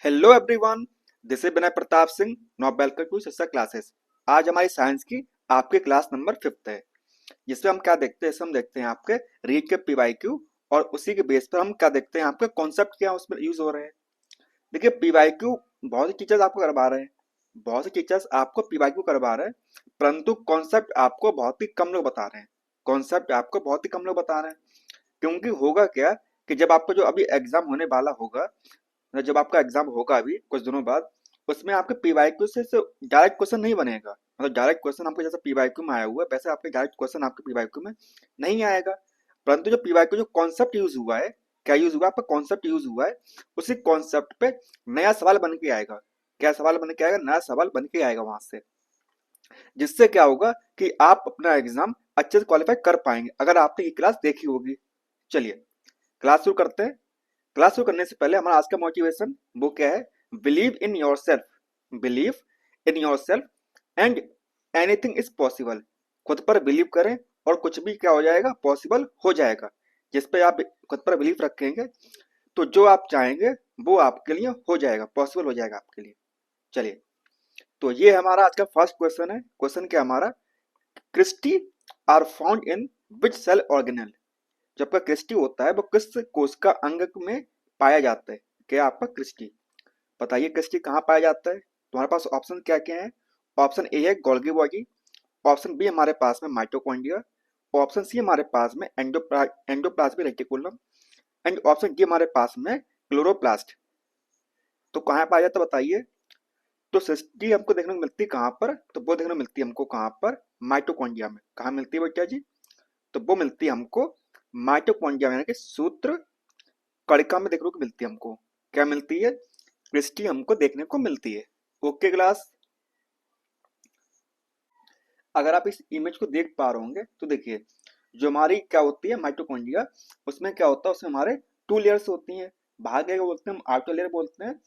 Hello everyone, this is Vinay Pratap Singh. Now welcome to Shiksha classes. आज हमारी science की आपकी क्लास नंबर 5th है, जिसमें हम क्या देखते हैं, इसमें हम देखते हैं आपके रीड के पीवाईक्यू और उसी के बेस पर हम क्या देखते हैं, आपके कॉन्सेप्ट क्या उसमें यूज हो रहे हैं। देखिए, पीवाईक्यू बहुत से टीचर्स आपको करवा रहे हैं, बहुत से टीचर्स आपको पीवाईक्यू करवा रहे हैं, परंतु कॉन्सेप्ट आपको बहुत ही कम लोग बता रहे हैं। कॉन्सेप्ट आपको बहुत ही कम लोग बता रहे हैं, क्योंकि होगा क्या कि जब आपको जो अभी एग्जाम होने वाला होगा, मतलब जब आपका एग्जाम होगा अभी कुछ दिनों बाद, उसमें आपके पीवाईक्यू से डायरेक्ट क्वेश्चन नहीं बनेगा। मतलब डायरेक्ट क्वेश्चन आपके जैसे पीवाईक्यू में आया हुआ है, वैसे आपके डायरेक्ट क्वेश्चन आपके पीवाईक्यू में नहीं आएगा। परंतु जो पीवाईक्यू जो कॉन्सेप्ट यूज हुआ है, क्या यूज हुआ है, आपका कॉन्सेप्ट यूज हुआ है, उसी कॉन्सेप्ट पे नया सवाल बन के आएगा। क्या सवाल बन के आएगा? नया सवाल बन के आएगा वहां से, जिससे क्या होगा कि आप अपना एग्जाम अच्छे से क्वालिफाई कर पाएंगे, अगर आपने ये क्लास देखी होगी। चलिए क्लास शुरू करते हैं। क्लास शुरू करने से पहले हमारा आज का मोटिवेशन वो क्या है? Believe in your self, believe in your self and anything is possible. खुद पर बिलीव करें और कुछ भी क्या हो जाएगा, पॉसिबल हो जाएगा। जिस पे आप खुद पर बिलीव रखेंगे तो जो आप चाहेंगे वो आपके लिए हो जाएगा, पॉसिबल हो जाएगा आपके लिए। चलिए, तो ये हमारा आज का फर्स्ट क्वेश्चन है। क्वेश्चन क्या हमारा? Cristae are found in which cell organelle. जो आपका क्रिस्टी होता है वो किस कोशिका अंग में पाया जाता है? क्या आपका क्रिस्टी, बताइए क्रिस्टी कहाँ पाया जाता है? तुम्हारे पास ऑप्शन क्या क्या है? ऑप्शन ए है गोल्गी बॉडी, ऑप्शन बी हमारे पास में माइटोकॉन्ड्रिया, ऑप्शन सी हमारे पास में endoplasmic reticulum and option D हमारे पास में क्लोरोप्लास्ट। तो कहाँ पाया जाता है बताइए? तो सृष्टि हमको देखने को मिलती है कहाँ पर? तो वो देखने को मिलती है हमको कहाँ पर? माइटोकॉन्ड्रिया में। कहाँ मिलती है बेटा जी? तो वो मिलती है हमको माइटोकॉन्ड्रिया में, यानी कि सूत्र कणिका में देखने को मिलती है हमको। क्या मिलती है? क्रिस्टी हमको देखने को मिलती है। ओके क्लास, अगर आप इस इमेज को देख पा रहे होंगे तो देखिए, जो हमारी क्या होती है माइटोकॉन्ड्रिया, उसमें क्या होता है, उसमें हमारे 2 लेयर्स होती हैं। बाहर लेयर को बोलते हैं हम आउटर लेयर बोलते हैं,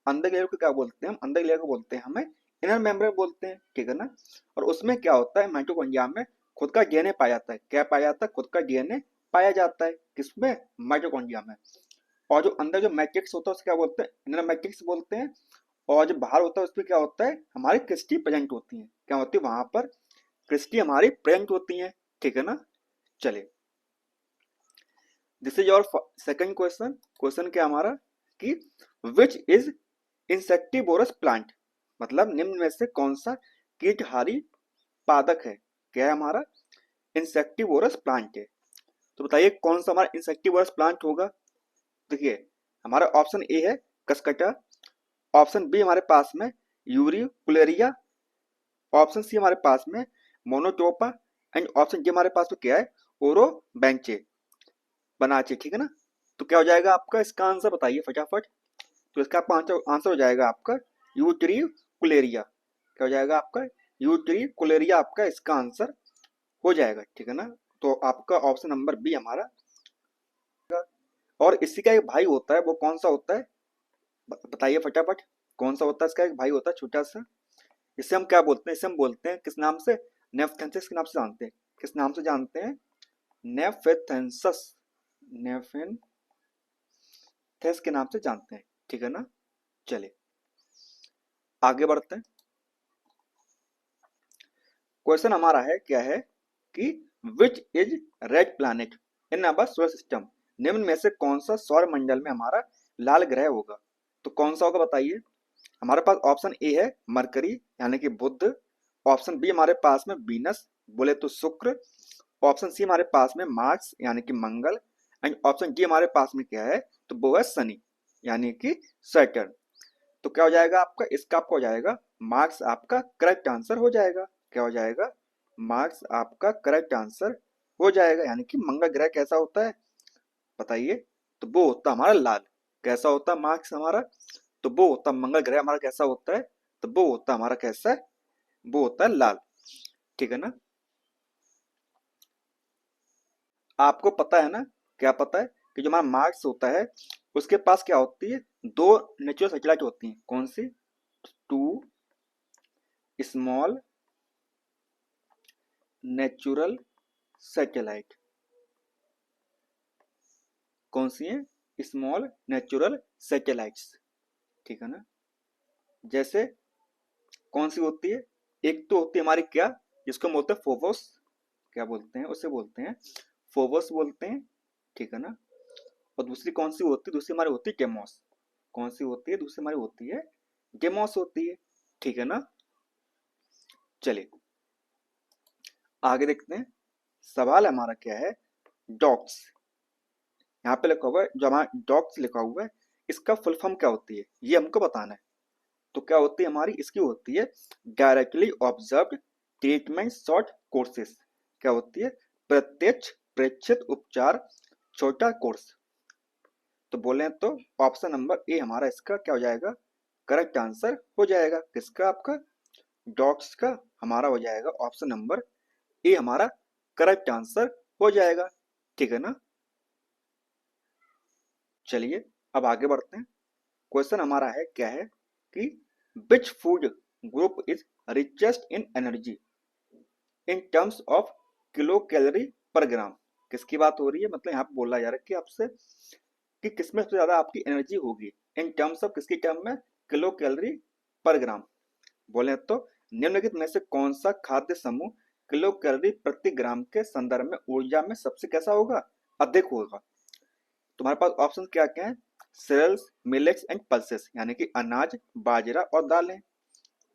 अंदर लेयर को क्या बोलते हैं हम? अंदर लेयर को बोलते हैं हमें इनर मेम्ब्रेन बोलते हैं, ठीक है ना। और उसमें क्या होता है, माइटोकॉन्ड्रिया में खुद का डीएनए पाया जाता है। क्या पाया जाता है? खुद का डीएनए पाया जाता है। किसमें? माइटोकॉन्ड्रिया में। और जो अंदर जो मैट्रिक्स होता है उसे क्या बोलते हैं? इनर मैट्रिक्स बोलते हैं। और जो बाहर होता है उसमें क्या होता है, हमारी क्रिस्टी प्रेजेंट होती है। क्या होती है वहां पर? क्रिस्टी हमारी प्रेजेंट होती है, ठीक है ना। चलिए, this is your second question. Question क्या हमारा कि विच इज इंसेक्टिवोरस प्लांट, मतलब निम्न में से कौन सा कीटहारी पादक है? क्या है हमारा? इंसेक्टिवोरस प्लांट है। तो बताइए कौन सा हमारा इंसेक्टिवोरस प्लांट होगा। देखिए, हमारा ऑप्शन ए है कसकटा, ऑप्शन बी हमारे पास में यूरिकुलेरिया, ऑप्शन सी हमारे पास में मोनोटोपा एंड ऑप्शन डी हमारे पास में क्या है, ओरो बेंचे बनाचे, ठीक है ना। तो क्या हो जाएगा आपका इसका आंसर, बताइए फटाफट। तो इसका आपका आंसर आंसर हो जाएगा आपका यूट्रिकुलेरिया। क्या हो जाएगा आपका? यूट्रिकुलेरिया आपका इसका आंसर हो जाएगा, ठीक है ना। तो आपका ऑप्शन नंबर बी हमारा। और इसी का एक भाई होता है, वो कौन सा होता है? बताइए फटाफट। कौन सा होता है? इसका एक भाई होता है छोटा सा। इसे हम क्या बोलते हैं? इसे हम बोलते हैं किस नाम से? नेफथेंसिस के नाम से जानते हैं। किस नाम से जानते हैं? नेफेथेंसस, नेफेनथेस के नाम से जानते हैं, ठीक है ना। चलिए आगे बढ़ते हैं। क्वेश्चन हमारा है क्या है कि which is red planet in our solar system. निम्न में से कौन सा सौर मंडल में हमारा लाल ग्रह होगा? तो कौन सा होगा बताइए। हमारे पास ऑप्शन ए है मरकरी यानी कि बुध, ऑप्शन बी हमारे पास में वीनस बोले तो शुक्र, ऑप्शन सी हमारे पास में मार्स यानी कि मंगल एंड ऑप्शन डी हमारे पास में क्या है, तो वो है शनि यानी कि सैटर्न। तो क्या हो जाएगा आपका? इसका आपका हो जाएगा मार्क्स आपका करेक्ट आंसर हो जाएगा। क्या हो जाएगा? मार्क्स आपका करेक्ट आंसर हो जाएगा, यानी कि मंगल ग्रह कैसा होता है बताइए। तो वो होता है हमारा लाल। कैसा होता है मार्क्स हमारा? तो वो होता है मंगल ग्रह हमारा कैसा होता है, तो वो होता है हमारा कैसा है, वो होता है लाल, ठीक है ना। आपको पता है ना, क्या पता है कि जो हमारा मार्क्स होता है उसके पास क्या होती है, दो नेचुरल सैटेलाइट होती हैं। कौन सी? Two small natural satellite. कौन सी है? स्मॉल नेचुरल सैटेलाइट्स, ठीक है ना। जैसे कौन सी होती है, एक तो होती है हमारी क्या, जिसको हम बोलते हैं फोबोस, क्या बोलते हैं उसे, बोलते हैं फोबोस बोलते हैं, ठीक है ना। और दूसरी कौन सी होती है, दूसरी हमारी होती है डेमोस। कौन सी होती है, दूसरी हमारी होती है डेमोस होती है, ठीक है ना। चलिए आगे देखते हैं। सवाल हमारा क्या है, डॉक्स। यहाँ पे लिखा हुआ है, जो हमारा डॉक्स लिखा हुआ है, इसका फुल फॉर्म क्या होती है ये हमको बताना है। तो क्या होती है हमारी, इसकी होती है directly observed treatment short courses. क्या होती है, प्रत्यक्ष प्रेक्षित उपचार छोटा कोर्स। तो बोले तो ऑप्शन नंबर ए हमारा इसका क्या हो जाएगा, करेक्ट आंसर हो जाएगा। किसका, आपका डॉग्स का हमारा हो जाएगा ऑप्शन नंबर ए हमारा करेक्ट आंसर हो जाएगा, ठीक है ना। चलिए अब आगे बढ़ते हैं। क्वेश्चन हमारा है क्या है कि which food group is richest in energy in terms of kilo calorie पर ग्राम। किसकी बात हो रही है, मतलब यहाँ पे बोला जा रहा है कि आपसे कि किसमें सबसे ज्यादा आपकी एनर्जी होगी, इन टर्म्स ऑफ किसकी टर्म में, किलो कैलोरी पर ग्राम। बोले तो निम्नलिखित में से कौन सा खाद्य समूह किलो कैलोरी प्रति ग्राम के संदर्भ में ऊर्जा में सबसे कैसा होगा, अधिक होगा। तुम्हारे पास ऑप्शन क्या क्या है, सेरेल्स, मिलेट्स एंड पल्सेस, यानी कि अनाज, बाजरा और दालें।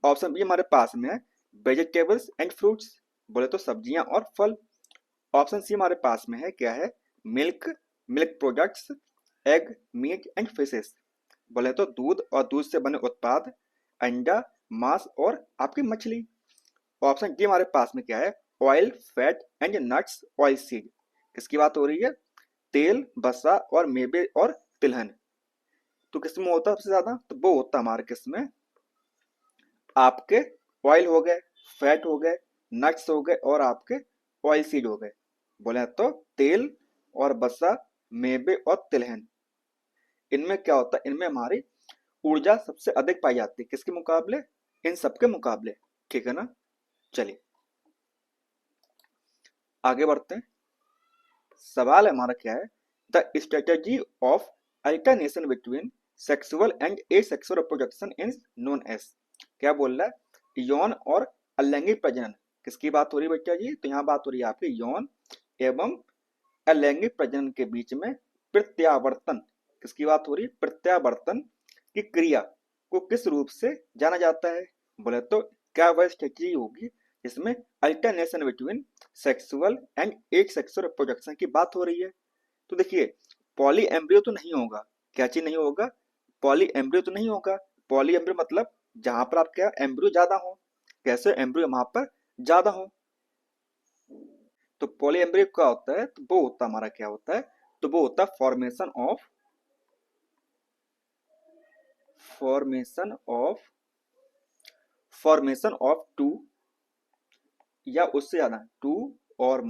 ऑप्शन बी हमारे पास में है वेजिटेबल्स एंड फ्रूट्स, बोले तो सब्जियां और फल। ऑप्शन सी हमारे पास में है क्या है, milk, milk products, egg, meat and fishes, बोले तो दूध और दूध से बने उत्पाद, अंडा, मांस और आपकी मछली। ऑप्शन डी हमारे पास में क्या है, oil, fat and nuts, oil seed. किसकी बात हो रही है, तेल, वसा और मेवे और तिलहन। तो किसमें होता है सबसे ज्यादा, तो वो होता है हमारे किसमें, आपके ऑयल हो गए, फैट हो गए, नट्स हो गए और आपके ऑयल सीड हो गए। बोले तो तेल और वसा, मेवे और तिलहन, इनमें क्या होता है, इनमें हमारी ऊर्जा सबसे अधिक पाई जाती है, किसके मुकाबले, इन सबके मुकाबले, ठीक है ना। चलिए आगे बढ़ते हैं। सवाल हमारा क्या है, the strategy of alternation between sexual and asexual reproduction is known as. क्या बोल रहा है, यौन और अलैंगिक प्रजनन, किसकी बात हो रही है बच्चा जी, तो यहाँ बात हो रही है आपकी यौन एवं अलैंगिक प्रजनन के बीच में प्रत्यावर्तन, किसकी बात हो रही है, प्रत्यावर्तन की क्रिया को किस रूप से जाना जाता है। बोले तो क्या वह स्ट्रेटजी होगी जिसमें alternation between sexual and asexual reproduction की बात हो रही है। तो देखिए पॉली एम्ब्रियो तो नहीं होगा, क्या चीज नहीं होगा, पॉली एम्ब्रियो तो नहीं होगा। पॉली एम्ब्रियो मतलब जहां पर आपके एम्ब्रियो ज्यादा हो, कैसे एम्ब्रियो वहां पर ज्यादा हो। तो पॉली एम्ब्रियो क्या होता है, तो वो होता हमारा क्या होता है, तो वो होता है formation of formation of two या उससे ज्यादा टू और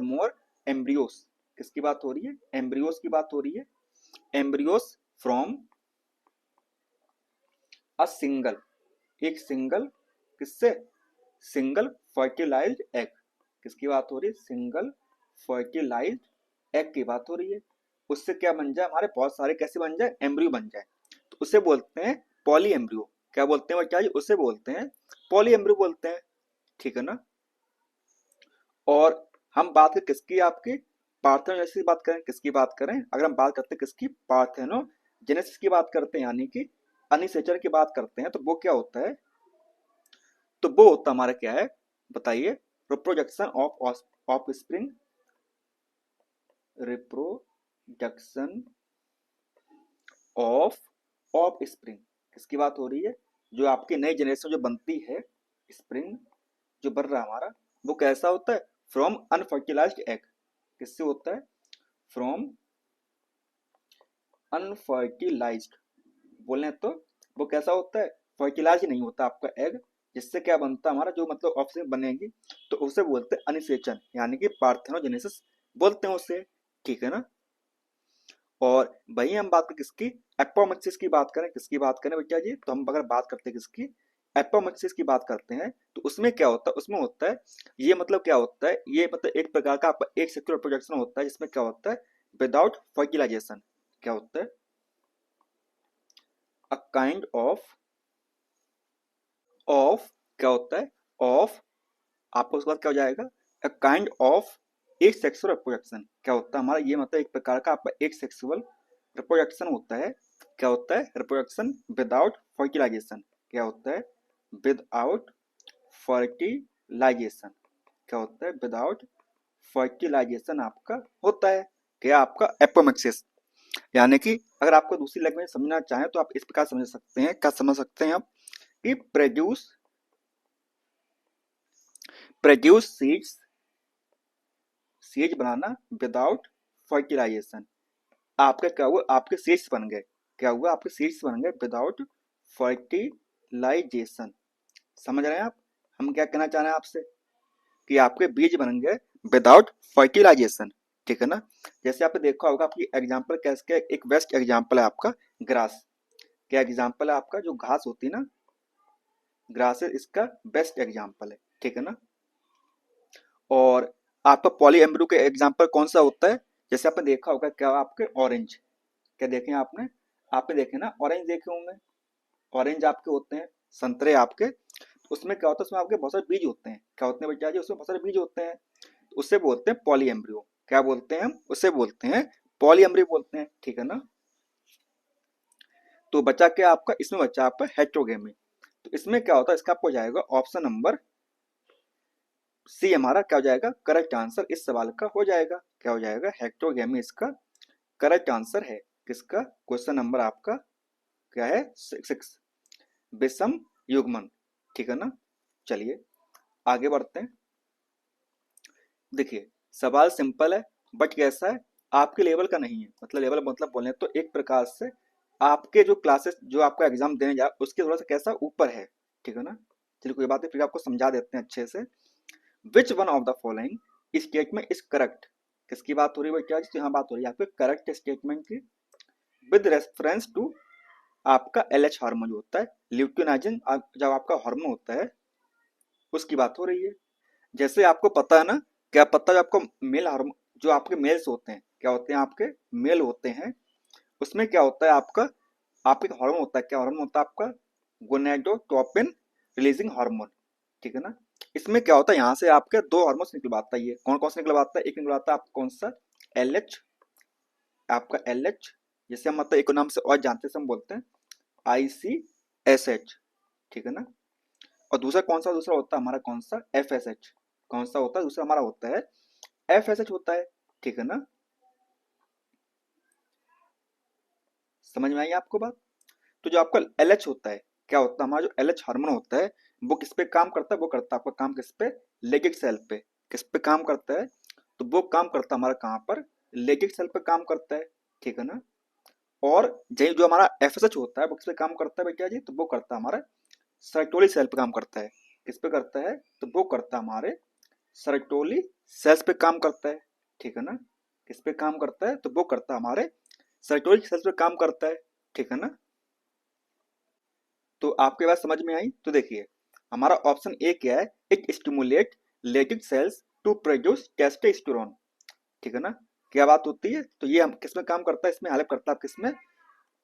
मोर एम्ब्रियोस। किसकी बात हो रही है, एम्ब्रियोस की बात हो रही है, एम्ब्रियोस फ्रॉम अ सिंगल, एक सिंगल, किससे, सिंगल फर्टिलाइज्ड एग। किसकी बात हो रही है, सिंगल फर्टिलाइज्ड एग की बात हो रही है। उससे क्या बन जाए, हमारे बहुत सारे कैसे बन जाए, एम्ब्रियो बन जाए, तो उसे बोलते हैं पॉली एम्ब्रियो। क्या बोलते हैं बच्चा जी, उसे बोलते हैं पॉली एम्ब्रियो बोलते हैं, ठीक है ना। और हम बात करें किसकी, आपकी पार्थेनोजेनेसिस की बात करें, किसकी बात करें, अगर हम बात करते हैं किसकी, पार्थेनोजेनेसिस की बात करते हैं, यानी कि अनिषेचन की बात करते हैं, तो वो क्या होता है, तो वो होता हमारा क्या है, बताइए, reproduction of of spring, reproduction of of spring. किसकी बात हो रही है, जो आपकी नई जनरेशन जो बनती है, स्प्रिंग जो बन रहा है हमारा, वो कैसा होता है, फ्रॉम अनफर्टिलाइज्ड एग। किससे होता है, फ्रॉम अनफर्टिलाइज्ड, बोले तो वो कैसा होता है, फर्टिलाइज नहीं होता आपका एग, जिससे क्या बनता है हमारा, जो मतलब ऑक्सीजन बनेगी, तो उसे बोलते हैं अनिषेचन, यानी कि पार्थेनोजेनेसिस बोलते हैं उसे, ठीक है ना। और वही हम बात करें किसकी, एपोमिक्सिस की बात करें, किसकी बात करें बेटा जी, तो हम अगर बात करते हैं किसकी, एपोमिक्सिस की बात करते हैं, तो उसमें क्या होता है, उसमें होता है, ये मतलब क्या होता है, ये मतलब एक प्रकार का आपका एक सेक्सुअल रिप्रोडक्शन होता है जिसमें क्या होता है, विदाउट फर्टिलाइजेशन। क्या होता है, अ काइंड ऑफ क्या होता है, ऑफ, आपको उसके बाद क्या हो जाएगा, अ काइंड ऑफ एक सेक्सुअल रिप्रोडक्शन, क्या होता है हमारा, ये मतलब एक प्रकार का आपका एक सेक्सुअल रिप्रोडक्शन होता है। क्या होता है, रिप्रोडक्शन विदाउट फर्टिलाइजेशन, क्या होता है, विदाउट फर्टिलाइजेशन, क्या होता है, विदाउट फर्टिलाइजेशन आपका होता है, क्या आपका एपोमिक्सिस। यानी कि अगर आपको दूसरी लैंग्वेज समझना चाहें तो आप इस प्रकार समझ सकते हैं, क्या समझ सकते हैं आप, कि प्रोड्यूस सीड्स, सीड्स बनाना विदाउट फर्टिलाइजेशन, आपका क्या हुआ, आपके सीड्स बन गए, क्या हुआ, आपके सीड्स बन गए विदाउट फर्टिलाइजेशन। समझ रहे हैं आप, हम क्या कहना चाह रहे हैं आपसे, कि आपके बीज बन गए विदाउट फर्टिलाइजेशन, ठीक है ना। जैसे आपने देखा होगा, आपकी एग्जाम्पल कैसे, एक बेस्ट एग्जाम्पल है आपका ग्रास, क्या एग्जाम्पल है आपका, जो घास होती है ना, ग्रास इसका बेस्ट एग्जाम्पल है, ठीक है ना। और आपका पॉलीएम्ब्रियो का एग्जाम्पल कौन सा होता है, जैसे आपने देखा होगा, क्या आपके ऑरेंज, क्या देखे आपने, आपने देखे ना, ऑरेंज देखे होंगे, ऑरेंज आपके होते हैं, संतरे आपके, उसमें क्या होता है, उसमें आपके बहुत सारे बीज होते हैं, क्या होते हैं बेटा जी, उसमें बहुत सारे बीज होते हैं, उससे बोलते हैं पॉलीएम्ब्रियो, क्या बोलते हैं हम, उससे बोलते हैं पॉलीएम्ब्रियो बोलते हैं, ठीक है ना। तो बचा क्या आपका, इसमें बचा आपका हेट्रोगेमी, तो इसमें क्या होता है, इसका आपको हो जाएगा ऑप्शन नंबर सी, हमारा क्या हो जाएगा, करेक्ट आंसर इस सवाल का हो जाएगा, क्या हो जाएगा, हेट्रोगेमी इसका करेक्ट आंसर है, किसका, क्वेश्चन नंबर आपका क्या है, 6, विषम युग्मन, ठीक है ना। चलिए आगे बढ़ते हैं। देखिए सवाल सिंपल है, बट कैसा है, आपके लेवल का नहीं है, मतलब लेवल मतलब बोले तो एक प्रकार से आपके जो क्लासेस, जो आपका एग्जाम देने जा उसके थोड़ा सा कैसा ऊपर है, ठीक है ना। चलिए कोई बात नहीं, फिर आपको समझा देते हैं अच्छे से। विच one of the following statement is correct, किसकी बात हो रही है बेटा, यहाँ बात हो रही है आपके करेक्ट स्टेटमेंट की, विद रेफरेंस टू आपका एल एच हार्मोन जो होता है, ल्यूटिनाइजिंग जब आपका हार्मोन होता है उसकी बात हो रही है। जैसे आपको पता है ना, क्या पता है आपको, मेल हार्मोन, जो आपके मेल्स होते हैं, क्या होते हैं आपके मेल होते हैं, उसमें क्या होता है आपका, आपके हार्मोन होता है, क्या हार्मोन होता है आपका, गोनेडोट्रोपिन रिलीजिंग हार्मोन, ठीक है ना। इसमें क्या होता है, यहाँ से आपके दो हार्मोन्स निकलवाता है, ये कौन कौन से निकलवाता है, एक निकलवाता है आपका कौन सा, एल एच, आपका एल एच, जैसे हम मतलब एक नाम से और जानते हैं, हम बोलते हैं आई सी एस एच, ठीक है ना। और दूसरा कौन सा, दूसरा होता है हमारा कौन सा, एफ एस एच, कौन सा होता है दूसरा, हमारा होता है एफ एस एच होता है, ठीक है ना। समझ में आई आपको बात। तो जो आपका एल एच होता है, क्या होता है, हमारा जो एल एच हार्मोन होता है, वो किस पे काम करता है, वो करता है आपका काम किस पे, लेगिक सेल पे, किस पे काम करता है, तो वो काम करता है हमारा कहाँ पर, लेगिक सेल पे काम करता है, ठीक है ना। और जो हमारा एफ एस एच होता है वो किस पे काम करता है बेटा जी, तो वो करता है हमारा सर्टोली सेल पे काम करता है, किस पे करता है, तो वो करता है हमारे सर्टोली सेल्स पे काम करता है, ठीक है ना। किस पे काम करता है, तो वो करता है हमारे सर्टोली सेल्स पे काम करता है, ठीक है ना। तो आपके बात समझ में आई, तो देखिए हमारा ऑप्शन ए क्या है, it stimulate Leydig cells to produce testosterone, ठीक है ना। क्या बात होती है, तो ये हम किसमें काम करता है, इसमें हेल्प करता है किसमें,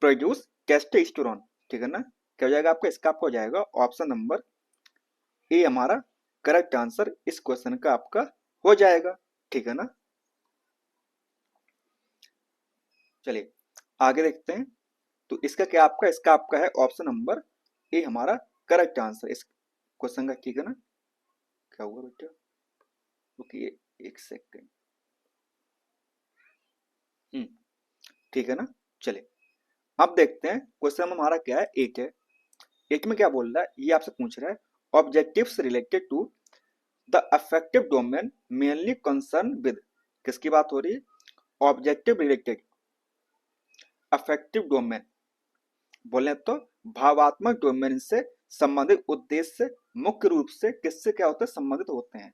प्रोड्यूस टेस्टोस्टेरोन, ठीक है ना। क्या हो जाएगा आपका, इसका आपको हो जाएगा ऑप्शन नंबर ए, हमारा करेक्ट आंसर इस क्वेश्चन का आपका हो जाएगा, ठीक है ना। चलिए आगे देखते हैं। तो इसका क्या आपका, इसका आपका है ऑप्शन नंबर ए, हमारा करेक्ट आंसर इस क्वेश्चन का, ठीक है ना। क्या हुआ बेटा, रुकिए एक सेकंड, हम्म, ठीक है ना। चलिए अब देखते हैं क्वेश्चन हमारा क्या है, एट है। एट में क्या बोल रहा है, ये आपसे पूछ रहा है, objectives related to the affective domain mainly concern with, किसकी बात हो रही है, ऑब्जेक्टिव रिलेटेड अफेक्टिव डोमेन, बोले तो भावात्मक डोमेन से संबंधित उद्देश्य मुख्य रूप से किससे क्या होते हैं, संबंधित होते हैं,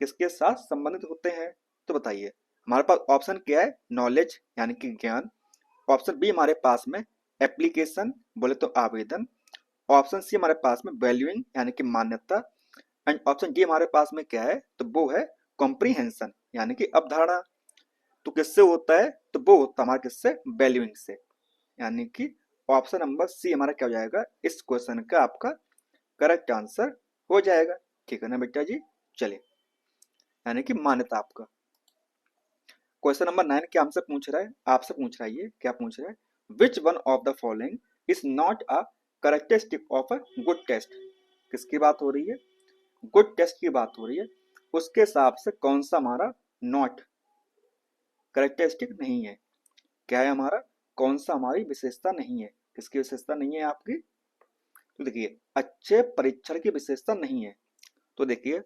किसके साथ संबंधित होते हैं, तो बताइए। हमारे पास ऑप्शन क्या है, नॉलेज यानी कि ज्ञान, ऑप्शन बी हमारे पास में एप्लीकेशन, बोले तो आवेदन, ऑप्शन सी हमारे पास में वैल्यूइंग यानी कि मान्यता, एंड ऑप्शन डी हमारे पास में क्या है, तो वो है कॉम्प्रीहेंशन यानी कि अवधारणा। तो किससे होता है, तो वो होता है हमारे किससे, वैल्यूइंग से, यानी कि ऑप्शन नंबर सी हमारा क्या हो जाएगा, इस क्वेश्चन का आपका करेक्ट आंसर हो जाएगा। ठीक है ना बेटा जी। चलिए, यानी कि मान्यता आपका। क्वेश्चन नंबर 9 क्या हमसे पूछ रहा है, आपसे पूछ रहा है, ये क्या पूछ रहा है, which one of the following is not a characteristic of a good test. किसकी बात हो रही है, गुड टेस्ट की बात हो रही है। उसके हिसाब से कौन सा हमारा नॉट करेक्टरिस्टिक नहीं है, क्या है हमारा, कौन सा हमारी विशेषता नहीं है, किसकी विशेषता नहीं है आपकी, तो देखिए अच्छे परीक्षण की विशेषता नहीं है। तो देखिए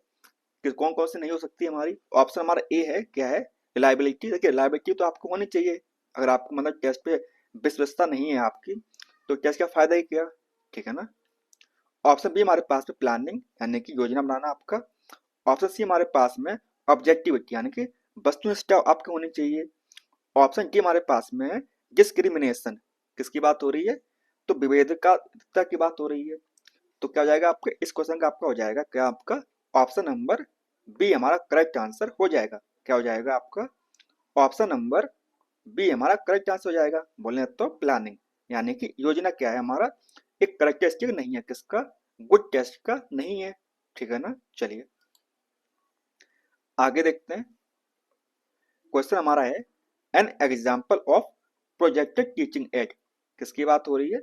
कि कौन कौन सी नहीं हो सकती हमारी, ऑप्शन हमारा ए है, क्या है, रिलायबिलिटी। देखिए रिलायबिलिटी तो आपको होनी चाहिए, अगर आपको मतलब टेस्ट पे विश्वसता नहीं है आपकी तो टेस्ट का फायदा ही क्या। ठीक है ना। ऑप्शन बी हमारे पास में प्लानिंग यानी कि योजना बनाना आपका। ऑप्शन सी हमारे पास में ऑब्जेक्टिविटी यानी कि वस्तुनिष्ठता आपकी होनी चाहिए। ऑप्शन डी हमारे पास में डिस्क्रिमिनेशन, किसकी बात हो रही है, तो विवेकता की बात हो रही है। तो क्या हो जाएगा आपका, इस क्वेश्चन का आपका हो जाएगा क्या, आपका ऑप्शन नंबर बी हमारा करेक्ट आंसर हो जाएगा। क्या हो जाएगा आपका, ऑप्शन नंबर बी हमारा करेक्ट आंसर हो जाएगा। बोले तो प्लानिंग यानी कि योजना क्या है हमारा, एक करेक्टरिस्टिक नहीं है, किसका, गुड टेस्ट का नहीं है। ठीक है ना। चलिए आगे देखते हैं। क्वेश्चन हमारा है an example of projected teaching add. किसकी बात हो रही है,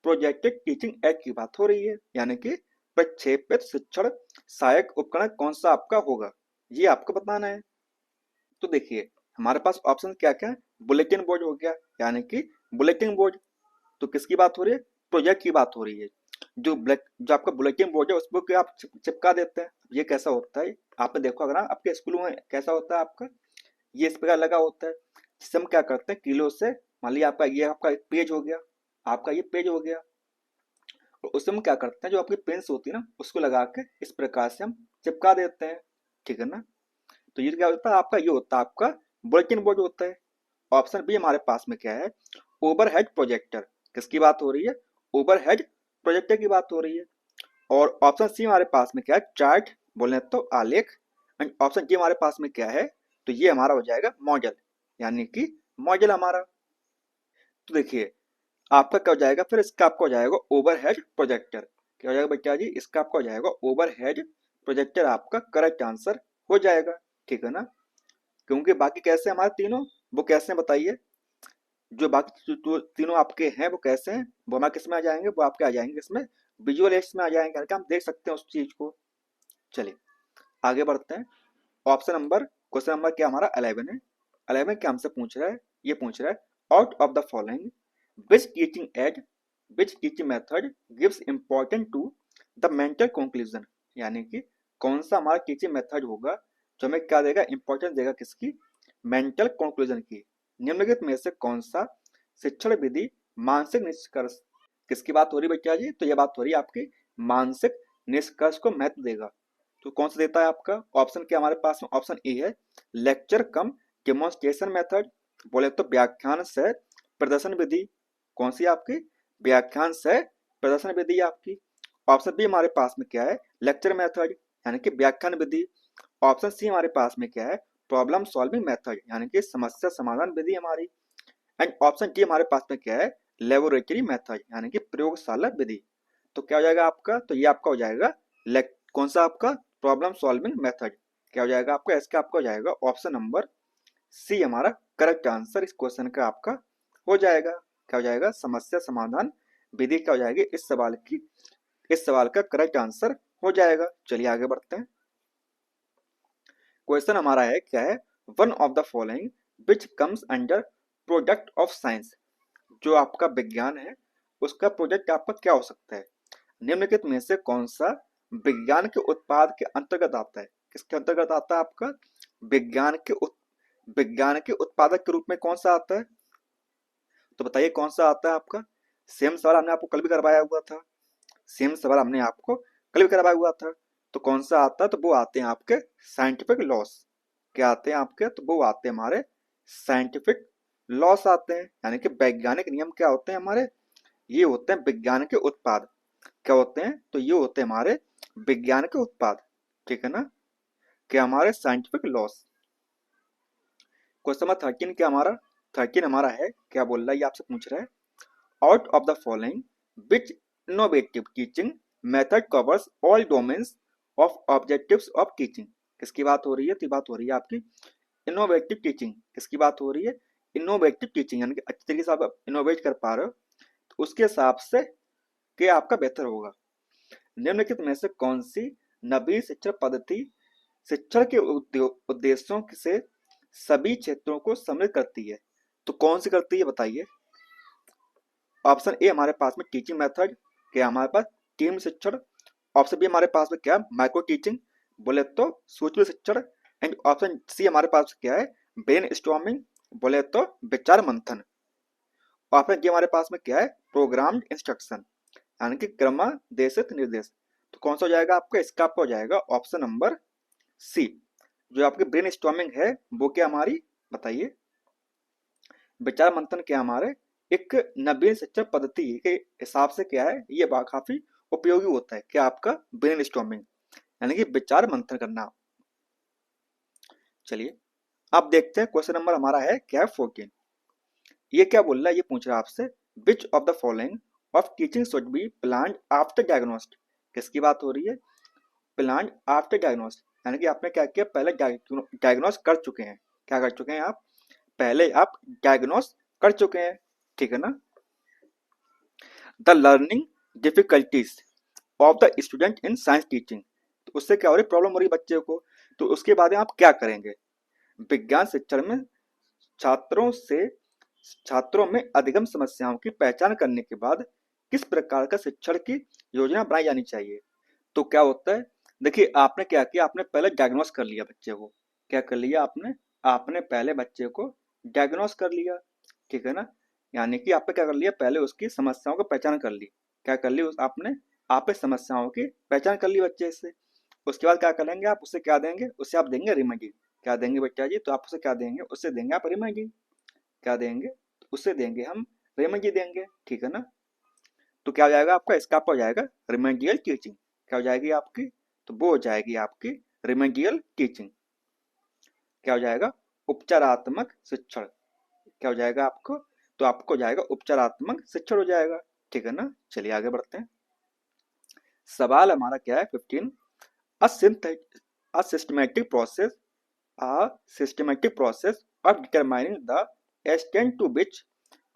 प्रोजेक्टेड टीचिंग एड की बात हो रही है, यानी कि प्रक्षेपित शिक्षण सहायक उपकरण कौन सा आपका होगा, ये आपको बताना है। तो देखिए हमारे पास ऑप्शन क्या क्या है, बुलेटिन बोर्ड हो गया, यानी कि बुलेटिन बोर्ड। तो किसकी बात हो रही है, प्रोजेक्ट की बात हो रही है। जो आपका बुलेटिन बोर्ड है उसको क्या आप चिपका देते हैं, ये कैसा होता है, आपने देखो अगर आपके स्कूलों में कैसा होता है आपका, ये इस प्रकार लगा होता है, जिससे हम क्या करते हैं किलो से, मान लिया आपका ये आपका एक पेज हो गया, आपका ये पेज हो गया, और उससे हम क्या करते हैं जो आपकी पेंस होती है ना उसको लगा के इस प्रकार से हम चिपका देते हैं। ठीक है ना। तो ये क्या होता है आपका, ये होता है आपका बुलेटिन बोर्ड होता है। ऑप्शन बी हमारे पास में क्या है, ओवरहेड प्रोजेक्टर। किसकी बात हो रही है, ओवरहेड प्रोजेक्टर की बात हो रही है। और ऑप्शन सी हमारे पास में क्या है, चार्ट, बोले तो आलेख। एंड ऑप्शन डी हमारे पास में क्या है, तो ये हमारा हो जाएगा मॉडल, यानी कि मॉडल हमारा। तो देखिए आपका क्या हो जाएगा, फिर इसका आपका हो जाएगा ओवरहेड प्रोजेक्टर। क्या हो जाएगा बेटा जी, इसका आपका हो जाएगा ओवरहेड प्रोजेक्टर, आपका करेक्ट आंसर हो जाएगा। ठीक है ना। क्योंकि बाकी कैसे हमारे तीनों, वो कैसे हैं बताइए, जो बाकी तीनों आपके हैं वो कैसे हैं, वो हमारे किस में आ जाएंगे, वो आपके आ जाएंगे इसमें विजुअल एड्स में आ जाएंगे, हम देख सकते हैं उस चीज को। चलिए आगे बढ़ते हैं। ऑप्शन नंबर, क्वेश्चन नंबर क्या हमारा 11 है। 11 क्या हमसे पूछ रहा है, ये पूछ रहा है out of the following which teaching aid which teaching method gives important to the mental conclusion, यानी कि कौन सा हमारा टीचिंग मेथड होगा जो हमें क्या देगा, इंपॉर्टेंस देगा किसकी, मेंटल कंक्लूजन की। निम्नलिखित में से कौन सा शिक्षण विधि मानसिक निष्कर्ष, किसकी बात हो रही है बेटा जी, तो यह बात हो रही है आपकी मानसिक निष्कर्ष को महत्व देगा। तो कौन सा देता है आपका, ऑप्शन क्या हमारे पास में, ऑप्शन ए है लेक्चर कम डेमोन्स्ट्रेशन मेथड, बोले तो व्याख्यान से प्रदर्शन विधि। कौन सी आपकी, व्याख्यान से प्रदर्शन विधि आपकी। ऑप्शन बी हमारे पास में क्या है, लेक्चर मेथड यानी कि व्याख्यान विधि। ऑप्शन सी हमारे पास में क्या है, प्रॉब्लम सॉल्विंग मेथड यानी कि समस्या समाधान विधि हमारी। एंड ऑप्शन डी हमारे पास में क्या है, लेबोरेटरी मेथड यानी कि प्रयोगशाला विधि। तो क्या हो जाएगा आपका, तो ये आपका हो जाएगा कौन सा आपका, प्रॉब्लम सॉल्विंग मेथड। क्या हो जाएगा आपका, इसका आपका हो जाएगा ऑप्शन नंबर सी हमारा करेक्ट आंसर इस क्वेश्चन का आपका हो जाएगा। क्या हो जाएगा, समस्या समाधान विधि क्या हो जाएगी, इस सवाल की, इस सवाल का करेक्ट आंसर हो जाएगा। चलिए आगे बढ़ते हैं। क्वेश्चन हमारा है क्या है, one of the following which comes under product of science. जो आपका विज्ञान है उसका प्रोजेक्ट आपका क्या हो सकता है, निम्नलिखित में से कौन सा विज्ञान के उत्पाद के अंतर्गत आता है, किसके अंतर्गत आता है आपका, विज्ञान के विज्ञान के उत्पादक के रूप में कौन सा आता है, तो बताइए कौन सा आता है आपका। सेम सवाल हमने आपको कल भी करवाया हुआ था, सेम सवाल हमने आपको कल भी करवाया हुआ था। तो कौन सा आता है, तो वो आते हैं आपके साइंटिफिक लॉस। क्या आते हैं आपके, तो वो आते हैं हमारे साइंटिफिक लॉस आते हैं, यानी कि वैज्ञानिक नियम क्या होते हैं हमारे, ये होते हैं विज्ञान के उत्पाद। क्या होते हैं, तो ये होते हैं हमारे विज्ञान के उत्पाद। ठीक है ना, क्या हमारे साइंटिफिक लॉस। क्वेश्चन नंबर 13 क्या हमारा, 13 हमारा है क्या बोल रहा है, ये आपसे पूछ रहा है out of the following which innovative teaching method covers all domains of objectives of teaching. किसकी बात हो रही है? तो बात हो रही है आपकी इनोवेटिव टीचिंग। किसकी बात हो रही है? इनोवेटिव टीचिंग, यानी कि अच्छी तरीके से आप इनोवेट कर पा रहे हो तो उसके हिसाब से क्या आपका बेहतर होगा। निम्नलिखित में से कौन सी नवीन शिक्षण पद्धति शिक्षण के उद्देश्यों से सभी क्षेत्रों को सम्मिलित करती है? तो कौन सी करती है बताइए। ऑप्शन ए हमारे पास में टीचिंग मेथड, क्या हमारे पास टीम शिक्षण। ऑप्शन बी हमारे पास में क्या है? माइक्रो टीचिंग बोले तो सूक्ष्म शिक्षण। एंड ऑप्शन सी हमारे पास क्या है? ब्रेन स्टॉर्मिंग बोले तो विचार मंथन। ऑप्शन डी हमारे पास में क्या है? प्रोग्राम्ड इंस्ट्रक्शन, यानी कि क्रमादेशित निर्देश। तो कौन सा हो जाएगा आपका? इसका आपका हो जाएगा ऑप्शन नंबर सी। जो आपकी ब्रेन स्टॉर्मिंग है वो क्या हमारी बताइए। विचार मंथन क्या हमारे एक नवीन शिक्षण पद्धति के हिसाब से क्या है, ये काफी उपयोगी होता है। क्या आपका? ब्रेन स्टॉर्मिंग, यानी कि विचार मंथन करना। चलिए अब देखते हैं क्वेश्चन नंबर हमारा है क्या है 14। ये क्या बोल रहा है? ये पूछ रहा है आपसे which of the following of teaching should be planned after diagnosis. किसकी बात हो रही है? प्लान्ड आफ्टर डायग्नोस्ट, यानी कि आपने क्या किया? पहले डायग्नोस कर चुके हैं। क्या कर चुके हैं आप? पहले आप डायग्नोस कर चुके हैं, ठीक है ना। The learning difficulties of the student in science teaching, तो उससे क्या हो रही प्रॉब्लम हो रही बच्चे को, तो उसके बाद आप क्या करेंगे? विज्ञान शिक्षण में छात्रों में अधिगम समस्याओं की पहचान करने के बाद किस प्रकार का शिक्षण की योजना बनाई जानी चाहिए? तो क्या होता है, देखिए आपने क्या किया, आपने पहले डायग्नोस कर लिया बच्चे को। क्या कर लिया आपने? आपने पहले बच्चे को डायग्नोस कर लिया, ठीक है ना। यानी कि आपने क्या कर लिया? पहले उसकी समस्याओं को पहचान कर ली। क्या कर ली आपने? आपने समस्याओं की पहचान कर ली बच्चे से। उसके बाद क्या करेंगे आप? उससे क्या देंगे? उससे आप देंगे रेमेडी। क्या देंगे बच्चा जी? तो आप उसे क्या देंगे? उससे देंगे आप रेमेडी। क्या देंगे? तो उससे देंगे हम रेमेडी देंगे, ठीक है ना। तो क्या हो जाएगा आपका? इसका आपका हो जाएगा रिमेडियल टीचिंग। क्या हो जाएगी आपकी? तो वो हो जाएगी आपकी रिमेडियल टीचिंग। क्या हो जाएगा? उपचारात्मक शिक्षण। क्या हो जाएगा आपको? तो आपको हो जाएगा उपचारात्मक शिक्षण हो जाएगा, ठीक है ना। चलिए आगे बढ़ते हैं। सवाल हमारा क्या है 15। A systematic process a systematic process of determining the extent to which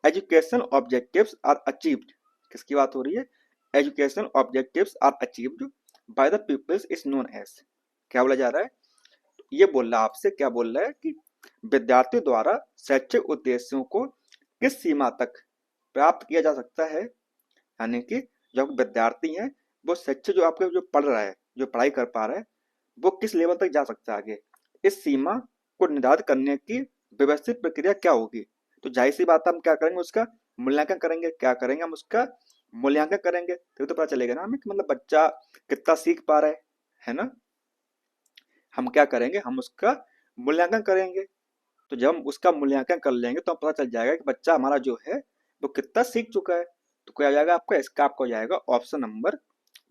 education objectives are achieved। किसकी बात हो रही है? education objectives are achieved by the pupils is known as। क्या बोला जा रहा है? ये बोल रहा है आपसे, क्या बोल रहा है कि विद्यार्थियों द्वारा शैक्षिक उद्देश्यों को किस सीमा तक प्राप्त किया जा सकता है। यानी कि जो विद्यार्थी हैं वो शैक्षिक जो आपके जो पढ़ रहा है, जो पढ़ाई कर पा रहा है, वो किस लेवल तक जा सकता है आगे, इस सीमा को निर्धारित करने की व्यवस्थित प्रक्रिया क्या होगी। तो जाहिर सी बात हम क्या करेंगे? उसका मूल्यांकन करेंगे। क्या करेंगे? हम उसका मूल्यांकन करेंगे, तो पता चलेगा ना हमें कि मतलब बच्चा कितना सीख पा रहा है ना। हम क्या करेंगे? हम उसका मूल्यांकन करेंगे। तो जब हम उसका मूल्यांकन कर लेंगे तो पता चल जाएगा कि बच्चा हमारा जो है वो कितना सीख चुका है। तो क्या हो जाएगा आपका? इसका आपका हो जाएगा ऑप्शन नंबर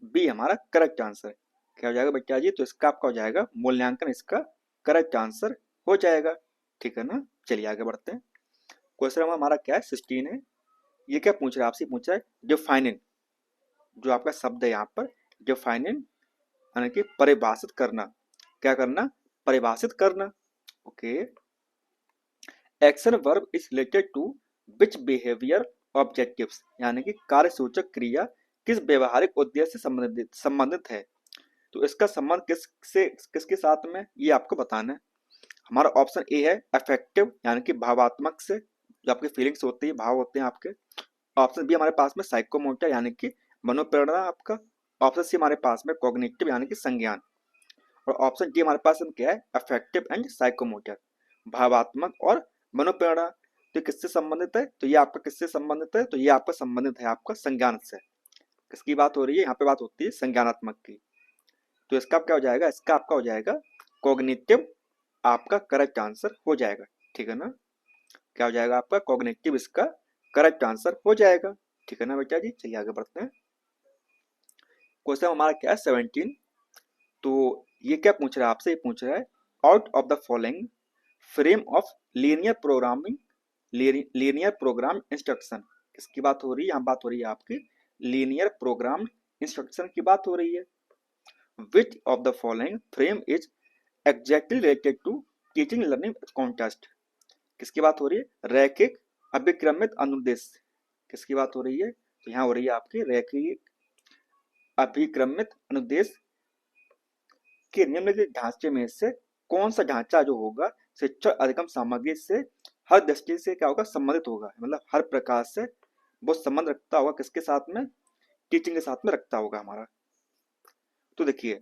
बी हमारा करेक्ट आंसर। क्या हो जाएगा बच्चा जी? तो इसका आपका हो जाएगा मूल्यांकन, इसका करेक्ट आंसर हो जाएगा, ठीक है ना। चलिए आगे बढ़ते हैं। क्वेश्चन हमारा क्या है 16 है। ये क्या पूछ रहा है आपसे? पूछा है डिफाइनिंग, जो आपका शब्द है यहाँ पर डिफाइनिंग, यानी कि परिभाषित करना। क्या करना? परिभाषित करना, okay. Action verb is related to which behaviour objectives, यानी कि कार्य सूचक क्रिया किस व्यवहारिक उद्देश्य से संबंधित है। तो इसका संबंध किसके साथ में, ये आपको बताना है। हमारा ऑप्शन ए है अफेक्टिव, यानी कि भावात्मक से, जो आपकी फीलिंग्स होती है, भाव होते हैं आपके। ऑप्शन बी हमारे पास में साइकोमोटर, यानी कि मनोप्रेरणा आपका। ऑप्शन सी हमारे पास में कॉग्निटिव, यानी कि संज्ञान। और ऑप्शन डी हमारे पास में क्या है? अफेक्टिव एंड साइकोमोटर, भावात्मक और मनोप्रेरणा। तो किससे संबंधित है? तो ये आपका किससे संबंधित है? तो ये आपका संबंधित है आपका संज्ञान से। किसकी बात हो रही है? यहाँ पे बात होती है संज्ञानात्मक की। तो इसका क्या हो जाएगा? इसका आपका हो जाएगा कॉग्निटिव, आपका करेक्ट आंसर हो जाएगा, ठीक है ना। क्या हो जाएगा आपका? कॉग्निटिव इसका करेक्ट आंसर हो जाएगा, ठीक है ना बेटा जी। चलिए आगे बढ़ते हैं। क्वेश्चन हमारा क्या है 17। तो ये क्या पूछ रहा है आपसे? ये पूछ रहा है out of the following frame of linear programme instruction. किसकी बात हो रही है? यहाँ बात हो रही है आपकी लीनियर प्रोग्राम्ड इंस्ट्रक्शन की बात हो रही है। Which of the following frame is exactly related to teaching learning context? किसकी बात हो रही है? रैखिक अभिक्रमित अनुदेश। किसकी बात हो रही है? तो यहाँ हो रही है आपकी रैखिक अभिक्रमित अनुदेश के निम्नलिखित ढांचे में से कौन सा ढांचा जो होगा शिक्षण अधिगम सामग्री से हर दृष्टि से क्या होगा? संबंधित होगा, मतलब हर प्रकार से वो संबंध रखता होगा, किसके साथ में? टीचिंग के साथ में रखता होगा हमारा। तो देखिए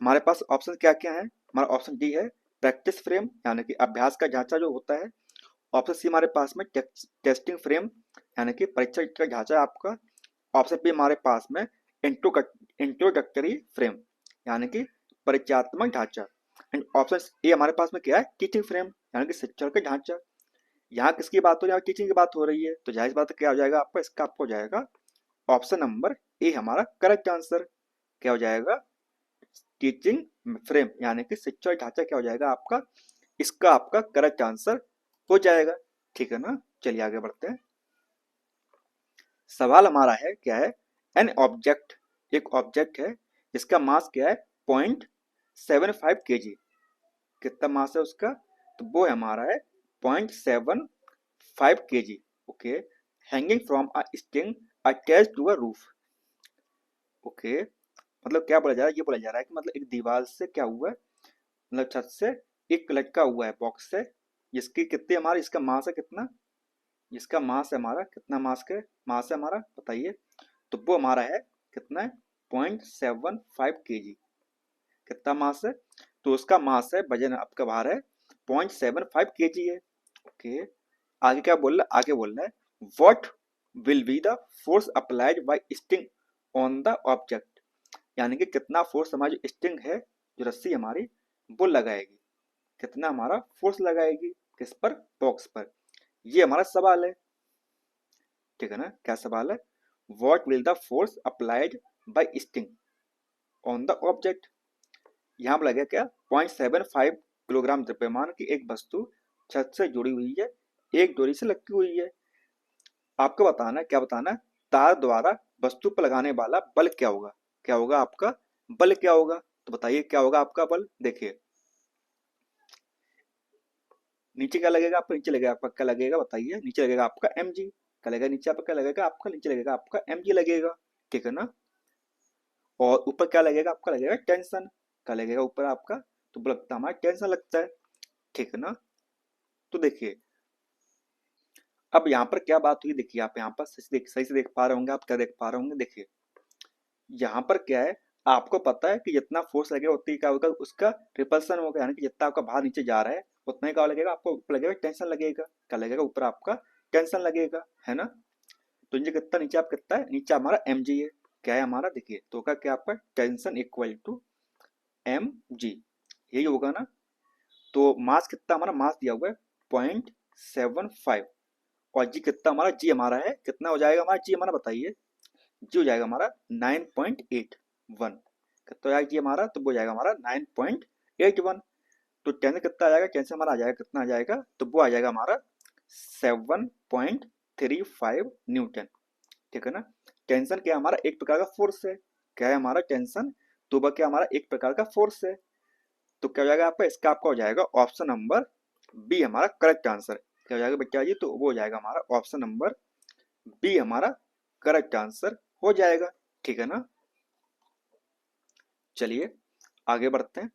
हमारे पास ऑप्शन क्या क्या है। हमारा ऑप्शन डी है प्रैक्टिस फ्रेम, यानी कि अभ्यास का ढांचा जो होता है। ऑप्शन सी हमारे पास में टेस्टिंग फ्रेम, यानी कि परीक्षा का ढांचा है आपका। ऑप्शन बी हमारे पास में इंट्रोडक्टरी फ्रेम, यानी कि परिचयात्मक ढांचा। एंड ऑप्शन ए हमारे पास में क्या है? टीचिंग फ्रेम, यानी कि शिक्षण का ढांचा। यहाँ किसकी बात हो रही है? टीचिंग की बात हो रही है, तो जाहिर बात है क्या हो जाएगा आपका? इसका आपको हो जाएगा ऑप्शन नंबर ए हमारा करेक्ट आंसर। क्या हो जाएगा? टीचिंग फ्रेम यानी कि शिक्षण ढांचा क्या हो जाएगा आपका? इसका आपका करेक्ट आंसर हो जाएगा। ठीक है ना? चलिए आगे बढ़ते हैं। सवाल हमारा है क्या है? एन ऑब्जेक्ट, एक ऑब्जेक्ट है जिसका मास क्या है? 0.75 kg। कितना मास है उसका? तो वो हमारा है 0.75 kg। Okay, hanging from a string attached to a roof. Okay, मतलब क्या बोला जा रहा है? ये बोला जा रहा है कि मतलब एक दीवार से क्या हुआ है, मतलब छत से एक लटका हुआ है बॉक्स से, जिसकी कितनी हमारी इसका मास है कितना? इसका मास है हमारा कितना? मास है हमारा बताइए। तो वो हमारा है कितना है? 0.75 kg। कितना मास है? तो उसका मास है, वजन आपका भार है 0.75 kg है। ओके, आगे क्या बोल रहा है? आगे बोल रहा है what will be the force applied by sting on the object, यानी कि कितना फोर्स हमारी जो स्टिंग है, जो रस्सी हमारी, वो लगाएगी, कितना हमारा फोर्स लगाएगी किस पर? बॉक्स पर। ये हमारा सवाल है। ठीक है ना? क्या सवाल है? What will the force applied by sting on the object. यहाँ पर लगे क्या? 0.75 किलोग्राम द्रव्यमान की एक वस्तु छत से जुड़ी हुई है, एक डोरी से लटकी हुई है। आपको बताना है, क्या बताना है? तार द्वारा वस्तु पर लगाने वाला बल क्या होगा? क्या होगा आपका बल? क्या होगा? तो बताइए क्या होगा आपका बल? देखिए नीचे क्या लगेगा आपका? नीचे लगेगा आपका क्या लगेगा? बताइए। नीचे लगेगा आपका एम जी। क्या लगेगा नीचे आपका? क्या लगेगा आपका? नीचे लगेगा आपका एम जी लगेगा। ठीक है ना? और ऊपर क्या लगेगा आपका? लगेगा टेंशन। क्या लगेगा ऊपर आपका? तो वो लगता है हमारा टेंशन लगता है। ठीक है ना? तो देखिए अब यहाँ पर क्या बात हुई, देखिए आप यहाँ पर सही से देख पा रहे होंगे। आप क्या देख पा रहे होंगे? देखिए यहाँ पर क्या है, आपको पता है कि जितना फोर्स लगेगा उतनी क्या होगा? उसका रिपल्सन होगा, यानी कि जितना आपका भार नीचे जा रहा है उतना ही क्या लगेगा आपको? ऊपर लगेगा टेंशन लगेगा। क्या लगेगा ऊपर आपका? टेंशन लगेगा, है ना? तो नीचे कितना? नीचे आप कितना है? नीचे हमारा एम जी है। क्या है हमारा? देखिए तो का क्या आपका? Tension equal to M G, यही होगा ना? तो मास कितना हमारा? मास दिया हुआ है 0.75, और जी कितना हमारा? जी हमारा है कितना हो जाएगा हमारा? जी हमारा बताइए। जी हो जाएगा हमारा 9.81। कितना हो जाएगा जी हमारा? तो वो हो जाएगा हमारा 9.81। तो टेंशन कितना आ जाएगा? टेंशन हमारा आ जाएगा कितना आ जाएगा? तो वो आ जाएगा हमारा 7.35 न्यूटन। ठीक है ना? टेंशन क्या है हमारा? एक प्रकार का फोर्स है। क्या है हमारा? टेंशन। तो वह क्या हमारा? एक प्रकार का फोर्स है। तो क्या हो जाएगा आपका? इसका आपका हो जाएगा ऑप्शन नंबर बी हमारा करेक्ट आंसर। क्या हो जाएगा बेटा जी? तो वो हो जाएगा हमारा ऑप्शन नंबर बी हमारा करेक्ट आंसर हो जाएगा। ठीक है ना? चलिए आगे बढ़ते हैं।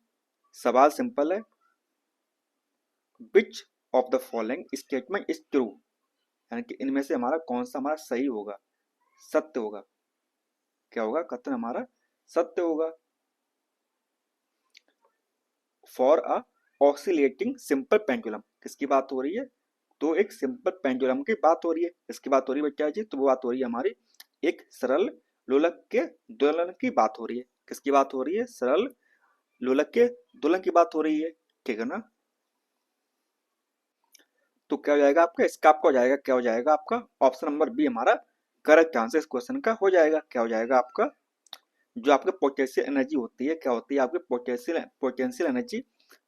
सवाल सिंपल है। Which of the following statement is true, यानी कि इनमें से हमारा कौन सा हमारा सही होगा, सत्य होगा? क्या होगा? कथन हमारा सत्य होगा। For a oscillating simple pendulum, किसकी बात हो रही है? तो एक सिंपल पेंडुलम की बात हो रही है। किसकी बात हो रही है बेटा जी? तो वो बात हो रही है हमारी एक सरल लोलक के दोलन की बात हो रही है। किसकी बात हो रही है? सरल लोलक के दोलन की बात हो रही है। ठीक है ना? तो क्या हो जाएगा आपका? इसका आपका हो जाएगा, क्या हो जाएगा आपका? ऑप्शन नंबर बी हमारा करेक्ट आंसर इस क्वेश्चन का हो जाएगा। क्या हो जाएगा आपका? जो आपके पोटेंशियल एनर्जी होती है, क्या होती है आपकी पोटेंशियल एनर्जी?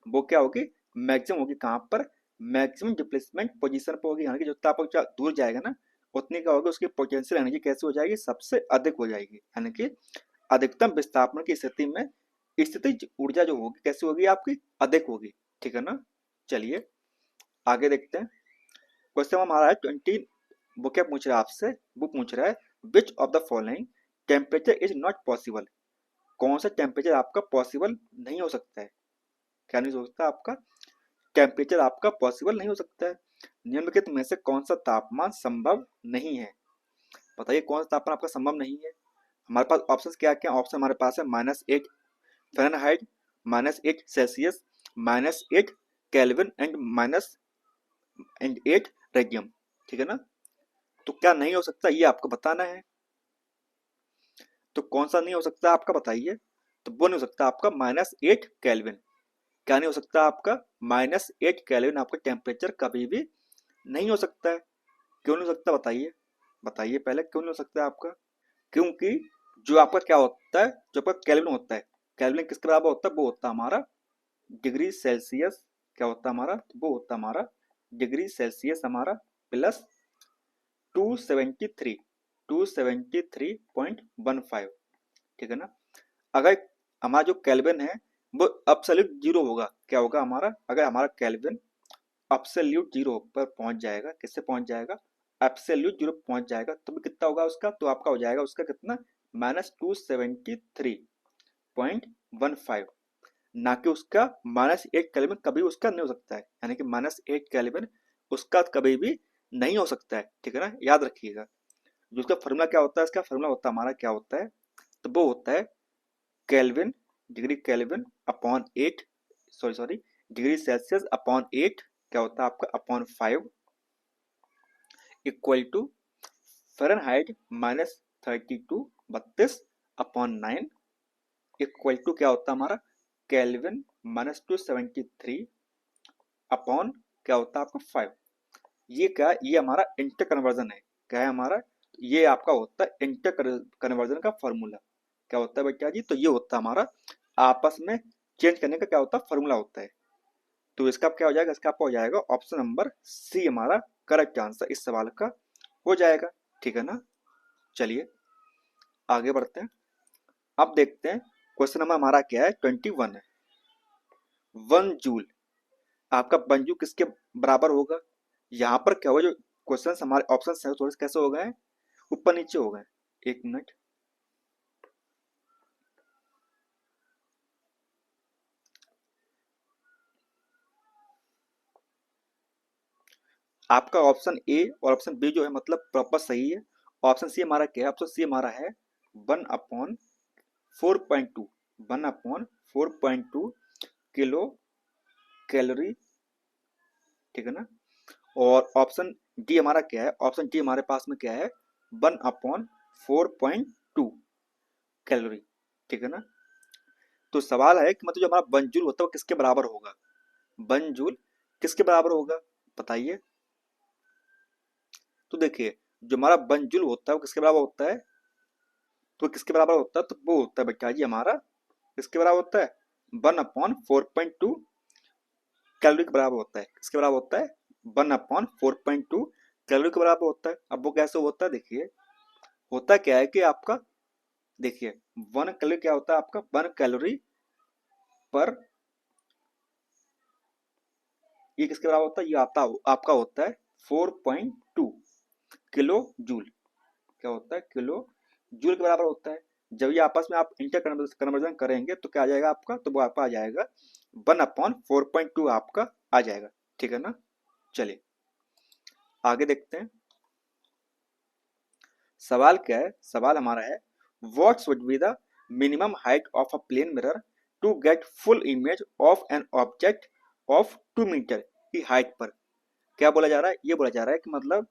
वो क्या होगी? मैक्सिमम होगी कहाँ पर? मैक्सिमम डिस्प्लेसमेंट पोजीशन पर होगी, यानी कि जितना आप दूर जाएगा ना उतनी क्या होगी, उसकी पोटेंशियल एनर्जी कैसे हो जाएगी, सबसे अधिक हो जाएगी। यानी कि अधिकतम विस्थापन की स्थिति में स्थितिज ऊर्जा जो होगी कैसी होगी, आपकी अधिक होगी। ठीक है ना। चलिए आगे देखते हैं। क्वेश्चन हमारा है 20, वो क्या पूछ रहा है आपसे, वो पूछ रहा है which of the following temperature is not possible. कौन सा टेम्परेचर आपका पॉसिबल नहीं हो सकता है, क्या नहीं हो सकता आपका टेम्परेचर आपका पॉसिबल नहीं हो सकता है। निम्नलिखित में से कौन सा तापमान संभव नहीं है, बताइए कौन सा तापमान आपका संभव नहीं है। हमारे पास ऑप्शन क्या क्या, ऑप्शन हमारे पास है -8 Fahrenheit, -8 Celsius, -8 kelvin and -8 radium. ठीक है ना। तो क्या नहीं हो सकता ये आपको बताना है। तो कौन सा नहीं हो सकता आपका बताइए। तो वो नहीं हो सकता आपका -8 केल्विन। क्या नहीं हो सकता आपका -8 केल्विन, आपका टेम्परेचर कभी भी नहीं हो सकता है। क्यों नहीं हो सकता बताइए, बताइए पहले क्यों नहीं हो सकता है आपका। क्योंकि जो आपका क्या होता है, जो आपका केल्विन होता है, केल्विन किसके बराबर होता है, वो होता है हमारा डिग्री सेल्सियस। क्या होता है हमारा, वो होता है हमारा डिग्री सेल्सियस हमारा प्लस 273, 273.15। ठीक है ना। अगर हमारा जो केल्विन है वो एब्सोल्यूट जीरो होगा, क्या होगा हमारा, अगर हमारा केल्विन एब्सोल्यूट जीरो पर पहुंच जाएगा, किससे पहुंच जाएगा, एब्सोल्यूट जीरो पहुंच जाएगा, तो भी कितना होगा उसका, तो आपका हो जाएगा उसका कितना, -273.15, ना कि उसका -8 केल्विन कभी उसका नहीं हो सकता है। यानी कि -8 केल्विन उसका कभी भी नहीं हो सकता है। ठीक है ना, याद रखिएगा। जो उसका फॉर्मूला क्या होता है, इसका फॉर्मूला होता है हमारा क्या होता है, तो वो होता है kelvin, degree kelvin upon 8, sorry degree Celsius upon 8, क्या होता है आपका upon 5, equal to Fahrenheit -32, 32 upon 9, equal to क्या होता है हमारा केल्विन -273 अपॉन क्या होता है आपका 5। ये क्या, ये हमारा इंटर कन्वर्जन है। क्या है हमारा, ये आपका होता है इंटर कन्वर्जन का फॉर्मूला। क्या होता है बेटा जी, तो ये होता है हमारा आपस में चेंज करने का क्या होता है फॉर्मूला होता है। तो इसका क्या हो जाएगा, इसका आपका हो जाएगा ऑप्शन नंबर सी हमारा करेक्ट आंसर इस सवाल का हो जाएगा। ठीक है ना। चलिए आगे बढ़ते हैं। अब देखते हैं क्वेश्चन नंबर हमारा क्या है, 21 है। 1 जूल, आपका 1 जूल किसके बराबर होगा। यहाँ पर क्या होगा, जो क्वेश्चन हमारे ऑप्शन थोड़े से कैसे हो गए, ऊपर नीचे हो गए। एक मिनट, आपका ऑप्शन ए और ऑप्शन बी जो है मतलब प्रॉपर सही है। ऑप्शन सी हमारा क्या है, ऑप्शन सी हमारा है 1/4.2, 1/4.2 किलो कैलोरी। ठीक है ना। और ऑप्शन डी हमारा क्या है, ऑप्शन डी हमारे पास में क्या है 1/4.2 कैलोरी। ठीक है ना। तो सवाल है कि मतलब जो हमारा 1 जूल होता है वो किसके बराबर होगा, 1 जूल किसके बराबर होगा बताइए। तो देखिए जो हमारा 1 जूल होता है वो किसके बराबर होता है, तो किसके बराबर होता है, तो वो होता है बेटा जी हमारा किसके बराबर होता है 1/4.2 कैलोरी के बराबर होता है। किसके बराबर होता है 1/4.2 कैलोरी के बराबर होता है। अब वो कैसे होता है, देखिए होता क्या है कि आपका देखिए 1 कैलोरी क्या होता है आपका 1 कैलोरी पर, ये किसके बराबर होता है, ये आपका होता है 4.2 किलो जूल। क्या होता है किलो जूल के बराबर होता है। जब ये आपस में आप इंटर कन्वर्जन करेंगे तो क्या आ जाएगा आपका, तो वो आपका आ जाएगा 1/4.2 आपका आ जाएगा। ठीक है ना। चलिए आगे देखते हैं। सवाल क्या है, सवाल हमारा है what's would be the minimum height of a plane mirror to get full image of an object of 2 metre की हाइट पर। क्या बोला जा रहा है, ये बोला जा रहा है कि मतलब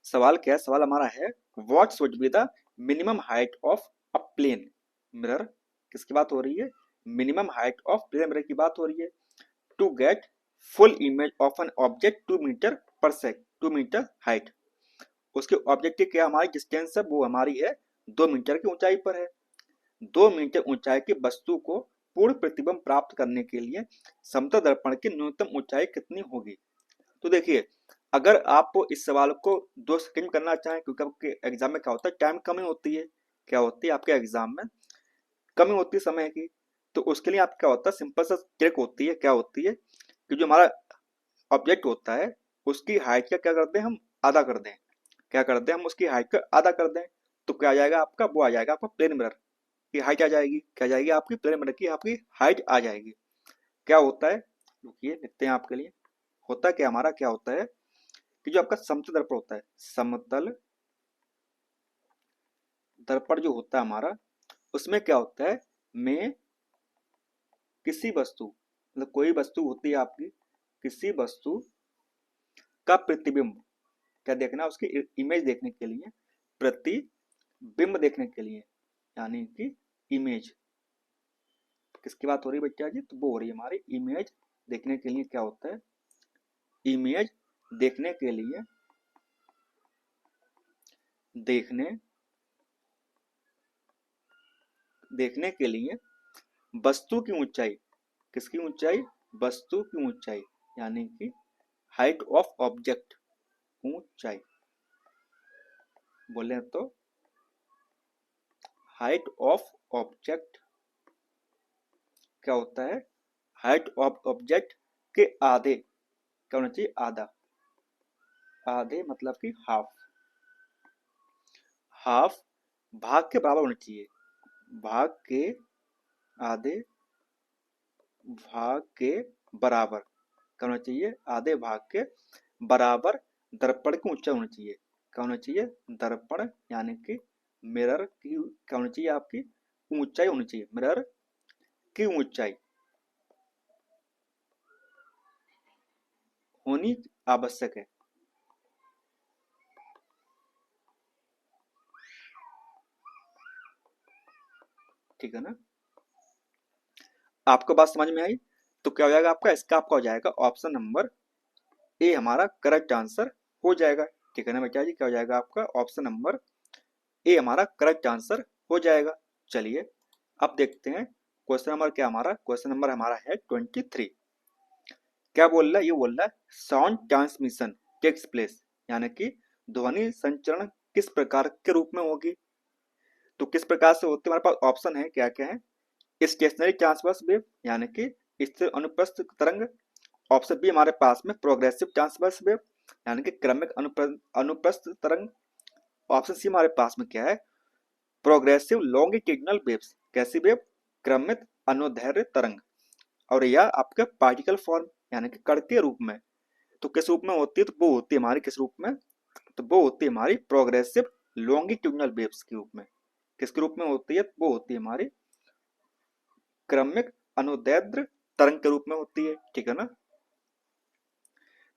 सवाल क्या है, सवाल हमारा है what's would be the minimum height of a plane mirror, किसकी बात हो रही है, minimum height of plane mirror की बात हो रही है, to get full image of an object 2 metre पर सेक 2 मीटर हाइट। उसके ऑब्जेक्ट की क्या हमारी डिस्टेंस है, वो हमारी है 2 मीटर की ऊंचाई पर है। 2 मीटर ऊंचाई की वस्तु को पूर्ण प्रतिबिंब प्राप्त करने के लिए समतल दर्पण की न्यूनतम ऊंचाई कितनी होगी। तो देखिए अगर आप इस सवाल को 2 सेकंड में करना चाहें, क्योंकि आपके एग्जाम में क्या होता है, टाइम कमी होती है, क्या होती है आपके एग्जाम में कमी होती है समय की। तो उसके लिए आप क्या होता है, सिंपल सा ट्रिक होती है, क्या होती है कि जो हमारा ऑब्जेक्ट होता है उसकी हाइट का क्या करते हैं हम, आधा कर दें। क्या करते हैं हम, उसकी हाइट का आधा कर दें। तो क्या आ जाएगा आपका, वो आ जाएगा आपका प्लेन मिरर की हाइट आ जाएगी। क्या आ जाएगी आपकी, प्लेन मिरर की आपकी हाइट आ जाएगी। क्या होता है, रुकिए लिखते हैं आपके लिए। होता है क्या, हमारा क्या होता है कि जो आपका समतल दर्पण होता है, समतल दर्पण जो होता है हमारा, उसमें क्या होता है, मैं किसी वस्तु, मतलब कोई वस्तु होती है आपकी, किसी वस्तु का प्रतिबिंब, क्या देखना, उसकी इमेज देखने के लिए, प्रतिबिंब देखने के लिए, यानी कि इमेज, किसकी बात हो रही है बच्चा जी, तो वो हो रही है हमारी इमेज देखने के लिए। क्या होता है, इमेज देखने के लिए, देखने देखने के लिए वस्तु की ऊंचाई, किसकी ऊंचाई, वस्तु की ऊंचाई, यानी कि हाइट ऑफ ऑब्जेक्ट, ऊंचाई बोले तो हाइट ऑफ ऑब्जेक्ट क्या होता है, हाइट ऑफ ऑब्जेक्ट के आधे, क्या होना चाहिए, आधा, आधे मतलब कि हाफ, हाफ भाग के बराबर होना चाहिए, भाग के आधे, भाग के बराबर, क्या होना चाहिए, आधे भाग के बराबर दर्पण की ऊंचाई होनी चाहिए। क्या होना चाहिए, दर्पण यानी कि मिरर की क्या होनी चाहिए, आपकी ऊंचाई होनी चाहिए, मिरर की ऊंचाई होनी आवश्यक है। ठीक है ना, आपको बात समझ में आई। तो क्या हो जाएगा आपका, इसका आपका हो जाएगा ऑप्शन नंबर ए हमारा करेक्ट आंसर हो जाएगा। ठीक है ना बेटा जी, क्या हो जाएगा आपका ऑप्शन नंबर ए हमारा करेक्ट आंसर हो जाएगा। चलिए अब देखते हैं क्वेश्चन नंबर, क्या हमारा क्वेश्चन नंबर हमारा है 23। क्या बोल रहा है, ये बोल रहा है साउंड ट्रांसमिशन टेक्स प्लेस, यानी कि ध्वनि संचरण किस प्रकार के रूप में होगी। तो किस प्रकार से होती है, हमारे पास ऑप्शन है, क्या क्या है, स्टेशनरी ट्रांसवर्स वेव, यानी कि स्थिर अनुप्रस्थ तरंग। ऑप्शन बी हमारे पास में प्रोग्रेसिव ट्रांसवर्स वेव, यानी कि क्रमिक अनुप्रस्थ तरंग। ऑप्शन सी हमारे पास में क्या है, प्रोग्रेसिव लॉन्गिट्यूडिनल वेव्स, कैसी वेव, क्रमित अनुदैर्ध्य तरंग। और यह आपके पार्टिकल फॉर्म, यानी कि कण के रूप में। तो किस रूप में होती है, तो वो होती है हमारी किस रूप में, तो वो होती है हमारी प्रोग्रेसिव लॉन्गिट्यूडिनल वेव्स के रूप में। किसके रूप में होती है, वो होती है हमारी क्रमिक अनुदैर्ध्य तरंग के रूप में होती है। ठीक है ना,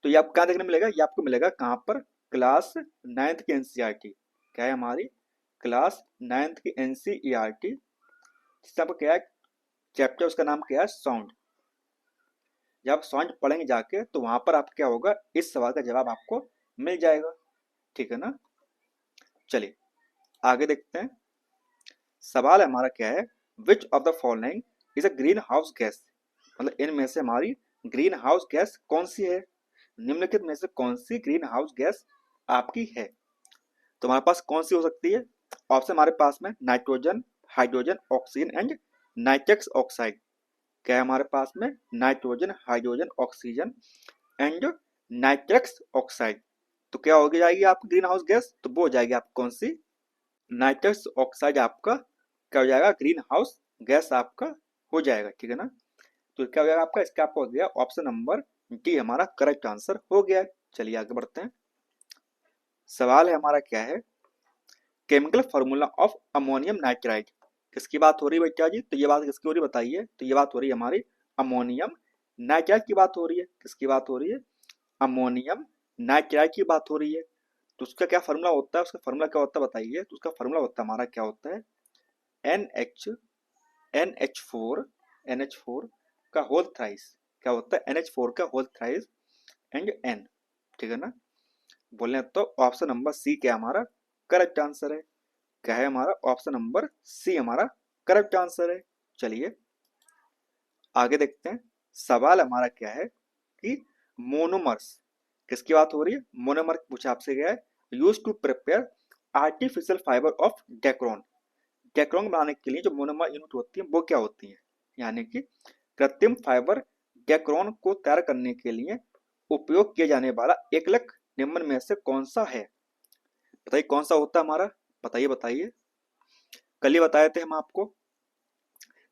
तो ये आपको कहाँ देखने मिलेगा, ये आपको मिलेगा कहाँ पर, क्लास 9th की एनसीईआरटी। क्या है हमारी क्लास 9th की एनसीईआरटी, जिससे आपको क्या है, चैप्टर उसका नाम क्या है, साउंड। जब आप साउंड पढ़ेंगे जाके तो वहां पर आप क्या होगा, इस सवाल का जवाब आपको मिल जाएगा। ठीक है ना, चलिए आगे देखते हैं। सवाल हमारा क्या है, which of the following is a green house gas, मतलब इनमें से हमारी ग्रीन हाउस गैस कौन सी है, निम्नलिखित में से कौन सी ग्रीन हाउस गैस आपकी है। तो हमारे पास कौन सी हो सकती है, ऑप्शन हमारे पास में nitrogen, hydrogen, oxygen and nitrous oxide. क्या है हमारे पास में, nitrogen, hydrogen, oxygen and nitrous oxide. तो क्या हो जाएगी आपकी ग्रीन हाउस गैस, तो वो हो जाएगी आप कौन सी, नाइट्रस ऑक्साइड आपका क्या हो जाएगा, ग्रीन हाउस गैस आपका हो जाएगा। ठीक है ना, तो क्या हो जाएगा आपका, इसका आपका हो गया ऑप्शन नंबर डी हमारा करेक्ट आंसर हो गया है। चलिए आगे बढ़ते हैं। सवाल है हमारा क्या है, chemical formula of ammonium nitride, किसकी बात हो रही है बेटा जी, तो ये बात किसकी हो रही है बताइए, तो ये बात हो रही है हमारी अमोनियम नाइट्राइड की बात हो रही है। किसकी बात हो रही है, अमोनियम नाइट्राइड की बात हो रही है। तो उसका क्या फॉर्मूला होता है, उसका फॉर्मूला क्या होता है बताइए, तो उसका फॉर्मूला होता है हमारा क्या होता है, N H N H four, N H four का होल थ्राइस, क्या होता है, एन एच फोर का होल थ्राइस एंड एन। ठीक है ना, बोले तो ऑप्शन नंबर सी क्या हमारा करेक्ट आंसर है। क्या है हमारा, ऑप्शन नंबर सी हमारा करेक्ट आंसर है। चलिए आगे देखते हैं। सवाल हमारा क्या है कि मोनोमर्स, किसकी बात हो रही है? मोनोमर पूछा आपसे गया है। Use to prepare artificial fibre of Dacron. Dacron बनाने के लिए जो मोनोमर यूनिट होती है वो क्या होती है? यानी कि कृत्रिम फाइबर डेक्रोन को तैयार करने के लिए उपयोग किया जाने वाला एकलक निम्न में से कौन सा है? बताइए कौन सा होता है हमारा? बताइए बताइए। कल ही बताए थे हम आपको।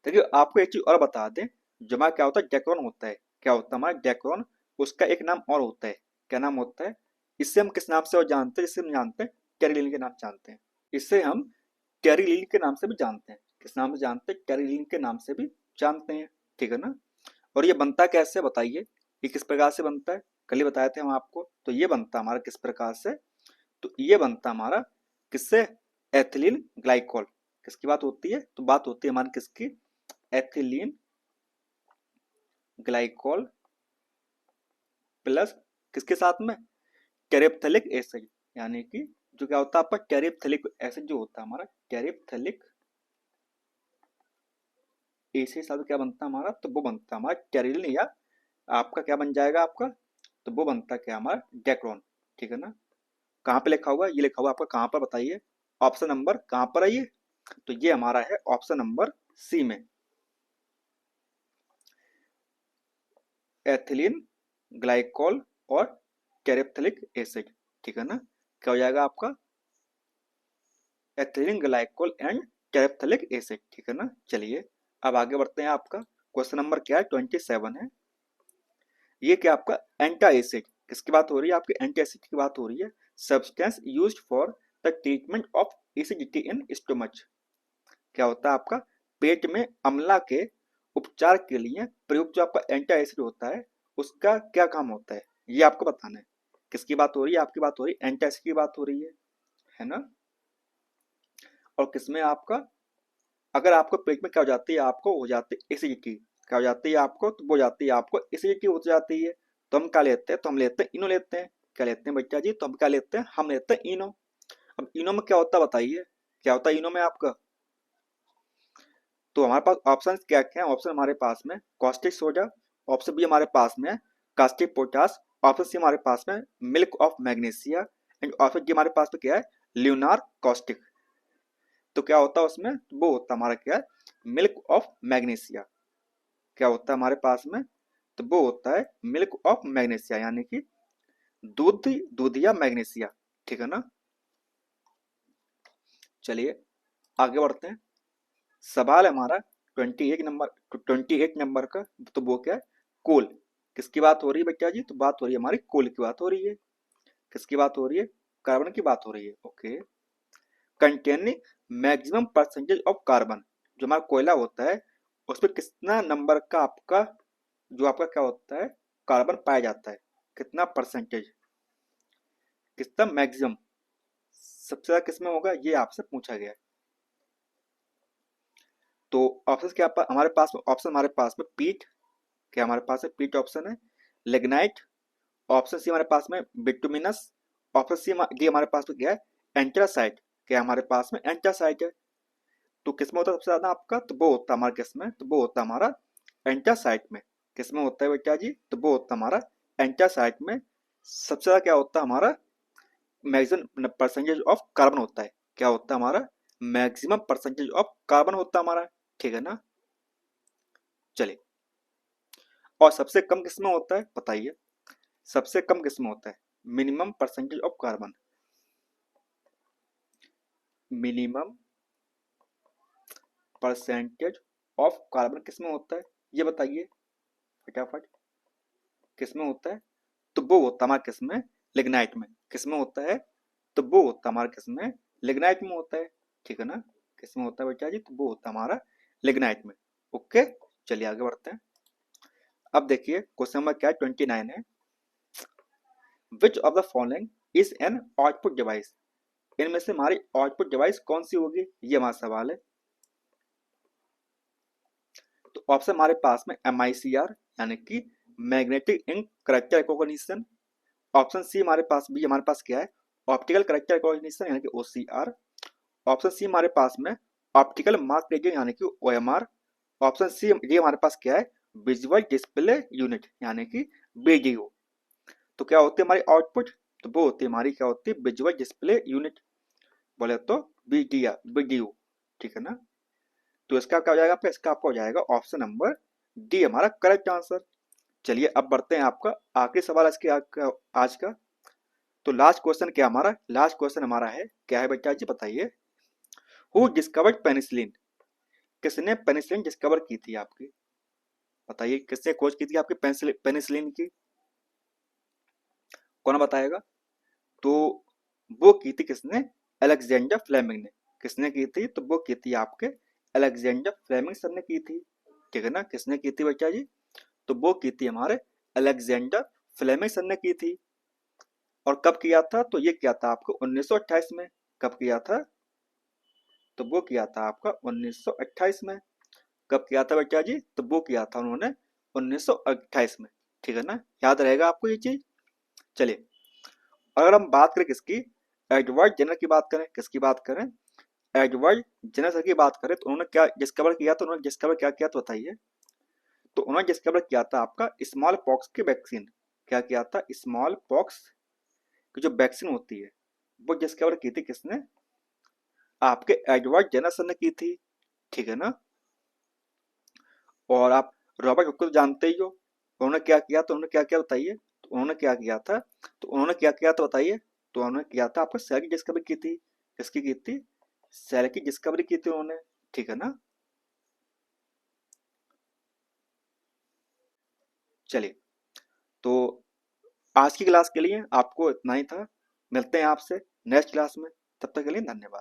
देखिए आपको एक चीज और बता दें, जो हमारा क्या होता है डेक्रोन होता है। क्या होता है हमारा डेक्रोन? उसका एक नाम और होता है। क्या नाम होता है? इससे हम किस नाम से और जानते हैं? इससे हम जानते हैं टेरिलिन के नाम से जानते हैं। इससे हम टेरिलिन के नाम से भी जानते हैं। किस नाम से जानते हैं? टेरिलिन के नाम से भी जानते हैं। ठीक है ना? और ये बनता कैसे बताइए? ये किस प्रकार से बनता है? कल ही बताए थे हम आपको। तो ये बनता हमारा किस प्रकार से? तो ये बनता हमारा किससे? Ethylene glycol. किसकी बात होती है? तो बात होती है हमारी किसकी? एथिलीन ग्लाइकोल प्लस किसके साथ में? कैरिप्थेलिक एसिड। यानी कि जो क्या होता है आपका कैरिप्थेलिक एसिड जो होता है हमारा, कैरिप्थेलिक एसिड साथ क्या बनता है हमारा? तो वो बनता है हमारा टेरिलिन, या आपका क्या बन जाएगा आपका? तो वो बनता है क्या हमारा? डेक्रोन। ठीक है ना? कहाँ पे लिखा हुआ है? ये लिखा हुआ आपका कहाँ पर बताइए? ऑप्शन नंबर कहाँ पर है ये? तो ये हमारा है ऑप्शन नंबर सी में, एथिलीन ग्लाइकोल और कैरिप्थेलिक एसिड। ठीक है ना? क्या हो जाएगा आपका? Ethylene glycol and terephthalic acid. ठीक है ना? चलिए अब आगे बढ़ते हैं। आपका क्वेश्चन नंबर क्या है? 27 है। ये क्या आपका? एंटा एसिड। किसकी बात हो रही है? आपकी एंटा एसिड की बात हो रही है। Substance used for the treatment of acidity in stomach. क्या होता है आपका? पेट में अम्ला के उपचार के लिए प्रयुक्त जो आपका एंटा एसिड होता है, उसका क्या काम होता है? ये आपको बताना है। किसकी बात हो रही है? आपकी बात हो रही है एंटा एसिड की बात हो रही है ना? और किसमें आपका, अगर आपको पेट में क्या हो जाती है? आपको हो जाती है एसिडिटी। क्या हो जाती है आपको? तो वो हो जाती है आपको एसिडिटी हो जाती है। तो हम क्या लेते हैं? तो हम लेते हैं इनो लेते हैं। क्या लेते हैं बच्चा जी? तो हम क्या लेते हैं? हम लेते हैं इनो। अब इनो में क्या होता है बताइए? क्या होता है इनो में आपका? तो हमारे पास ऑप्शन क्या क्या है? ऑप्शन हमारे पास में कॉस्टिक सोडा, ऑप्शन बी हमारे पास में कास्टिक पोटास, ऑप्शन सी हमारे पास में milk of magnesia, and option D हमारे पास में क्या है? ल्यूनार कॉस्टिक। तो क्या होता है उसमें? वो होता है हमारा क्या है? Milk of magnesia. क्या होता है हमारे पास में? तो वो होता है मिल्क ऑफ मैग्नीशिया, यानी कि दूध, दूध या मैग्नीशिया। ठीक है ना? चलिए आगे बढ़ते हैं। सवाल है हमारा 28 नंबर का। तो वो क्या है? कोल। किसकी बात हो रही है बच्चा जी? तो बात हो रही है हमारी कोल की बात हो रही है। किसकी बात हो रही है? कार्बन की बात हो रही है। Okay. Containing maximum percentage of carbon. जो हमारा कोयला होता है उसमें कितना नंबर का आपका, जो आपका क्या होता है, कार्बन पाया जाता है? कितना परसेंटेज? कितना मैक्सिमम? सबसे ज्यादा किसमें होगा? ये आपसे पूछा गया है। तो ऑप्शन क्या हमारे पास? ऑप्शन हमारे पास में पीट। क्या हमारे पास है? पीट ऑप्शन है। लिग्नाइट। ऑप्शन सी हमारे पास में बिटुमिनस। ऑप्शन सी डी हमारे पास में क्या है? एंट्रासाइट। क्या हमारे पास में? एंट्रासाइट है। तो किसमें होता है सबसे ज्यादा आपका? तो वो होता है हमारा किसमें? तो वो होता है हमारा एंट्रासाइट में। किसमें होता है बेटा जी? तो वो होता है हमारा एंट्रासाइट में। सबसे ज्यादा क्या होता है हमारा? मैक्सिमम परसेंटेज ऑफ कार्बन होता है। क्या होता है हमारा? मैक्सिमम परसेंटेज ऑफ कार्बन होता है हमारा। ठीक है ना? चलिए, और सबसे कम किसमें होता है बताइए? सबसे कम किसमें होता है? Minimum percentage of carbon. Minimum percentage of carbon किसमें होता है? ये बताइए फटाफट। किसमें होता है? तो वो होता है हमारा किसमें? लिग्नाइट में। किसमें होता है? तो वो होता है हमारा किसमें? लिग्नाइट में होता है। ठीक है ना? किसमें होता है बेटा जी? तो वो होता है हमारा लिग्नाइट में। ओके। चलिए आगे बढ़ते हैं। अब देखिए क्वेश्चन नंबर क्या है? 29 है। Which of the following is an output device? इनमें से हमारी आउटपुट डिवाइस कौन सी होगी? ये हमारा सवाल है। तो ऑप्शन हमारे पास में MICR, यानी कि magnetic ink character recognition. Option C हमारे पास भी, हमारे पास क्या है? ऑप्टिकल करेक्टर रिकॉग्निशन, यानी कि OCR। ऑप्शन सी हमारे पास में ऑप्टिकल मार्क रीडिंग, यानी कि OMR। ऑप्शन सी ये हमारे पास क्या है? विजुअल डिस्प्ले यूनिट, यानी कि BDU। तो क्या होती है हमारी आउटपुट? तो वो होती है हमारी, क्या होती है, विजुअल डिस्प्ले यूनिट, बोले तो वीडीयू, ठीक है ना। तो इसका क्या हो जाएगा आपका? इसका आपका हो जाएगा ऑप्शन नंबर डी हमारा करेक्ट आंसर। चलिए अब बढ़ते हैं आपका आखिरी सवाल आज का। तो लास्ट क्वेश्चन क्या हमारा? लास्ट क्वेश्चन हमारा है, क्या है बेटा जी बताइए। Who discovered penicillin? किसने पेनिसिलिन डिस्कवर की थी आपकी? बताइए किसने खोज की थी आपकी पेनिसिलिन की? कौन बताएगा? तो वो की थी किसने? अलेक्जेंडर फ्लेमिंग ने। किसने की थी? तो वो की थी आपके अलेक्जेंडर फ्लेमिंग सर ने की थी, ठीक है ना। किसने की थी बच्चा जी? तो वो की थी हमारे अलेक्जेंडर फ्लेमिंग सर ने की थी। और कब किया था? तो ये किया था आपको 1928 में। कब किया था? तो वो किया था आपका 1928 में। कब किया था बच्चा जी? तो वो किया था उन्होंने 1928 में, ठीक है ना। याद रहेगा आपको ये चीज। चलिए अगर हम बात करें किसकी, एडवर्ड जेनर की बात करें, किसकी बात करें, एडवर्ड जेनर सर की बात करें, तो उन्होंने क्या डिस्कवर किया? तो उन्होंने डिस्कवर क्या किया तो बताइए। तो उन्होंने डिस्कवर किया था आपका स्मॉल पॉक्स की वैक्सीन। क्या किया था? स्मॉल पॉक्स की जो वैक्सीन होती है वो डिस्कवर की थी किसने? आपके एडवर्ड जेनर सर ने की थी, ठीक है ना। और आप रॉबर्ट हुक को तो जानते ही हो, उन्होंने क्या किया? तो उन्होंने क्या किया बताइए। तो उन्होंने क्या किया था? तो उन्होंने क्या किया तो बताइए। तो उन्होंने किया था आपको सेल की डिस्कवरी की थी। किसकी की थी? सेल की डिस्कवरी की थी उन्होंने, ठीक है ना। चलिए तो आज की क्लास के लिए आपको इतना ही था। मिलते हैं आपसे नेक्स्ट क्लास में, तब तक के लिए धन्यवाद।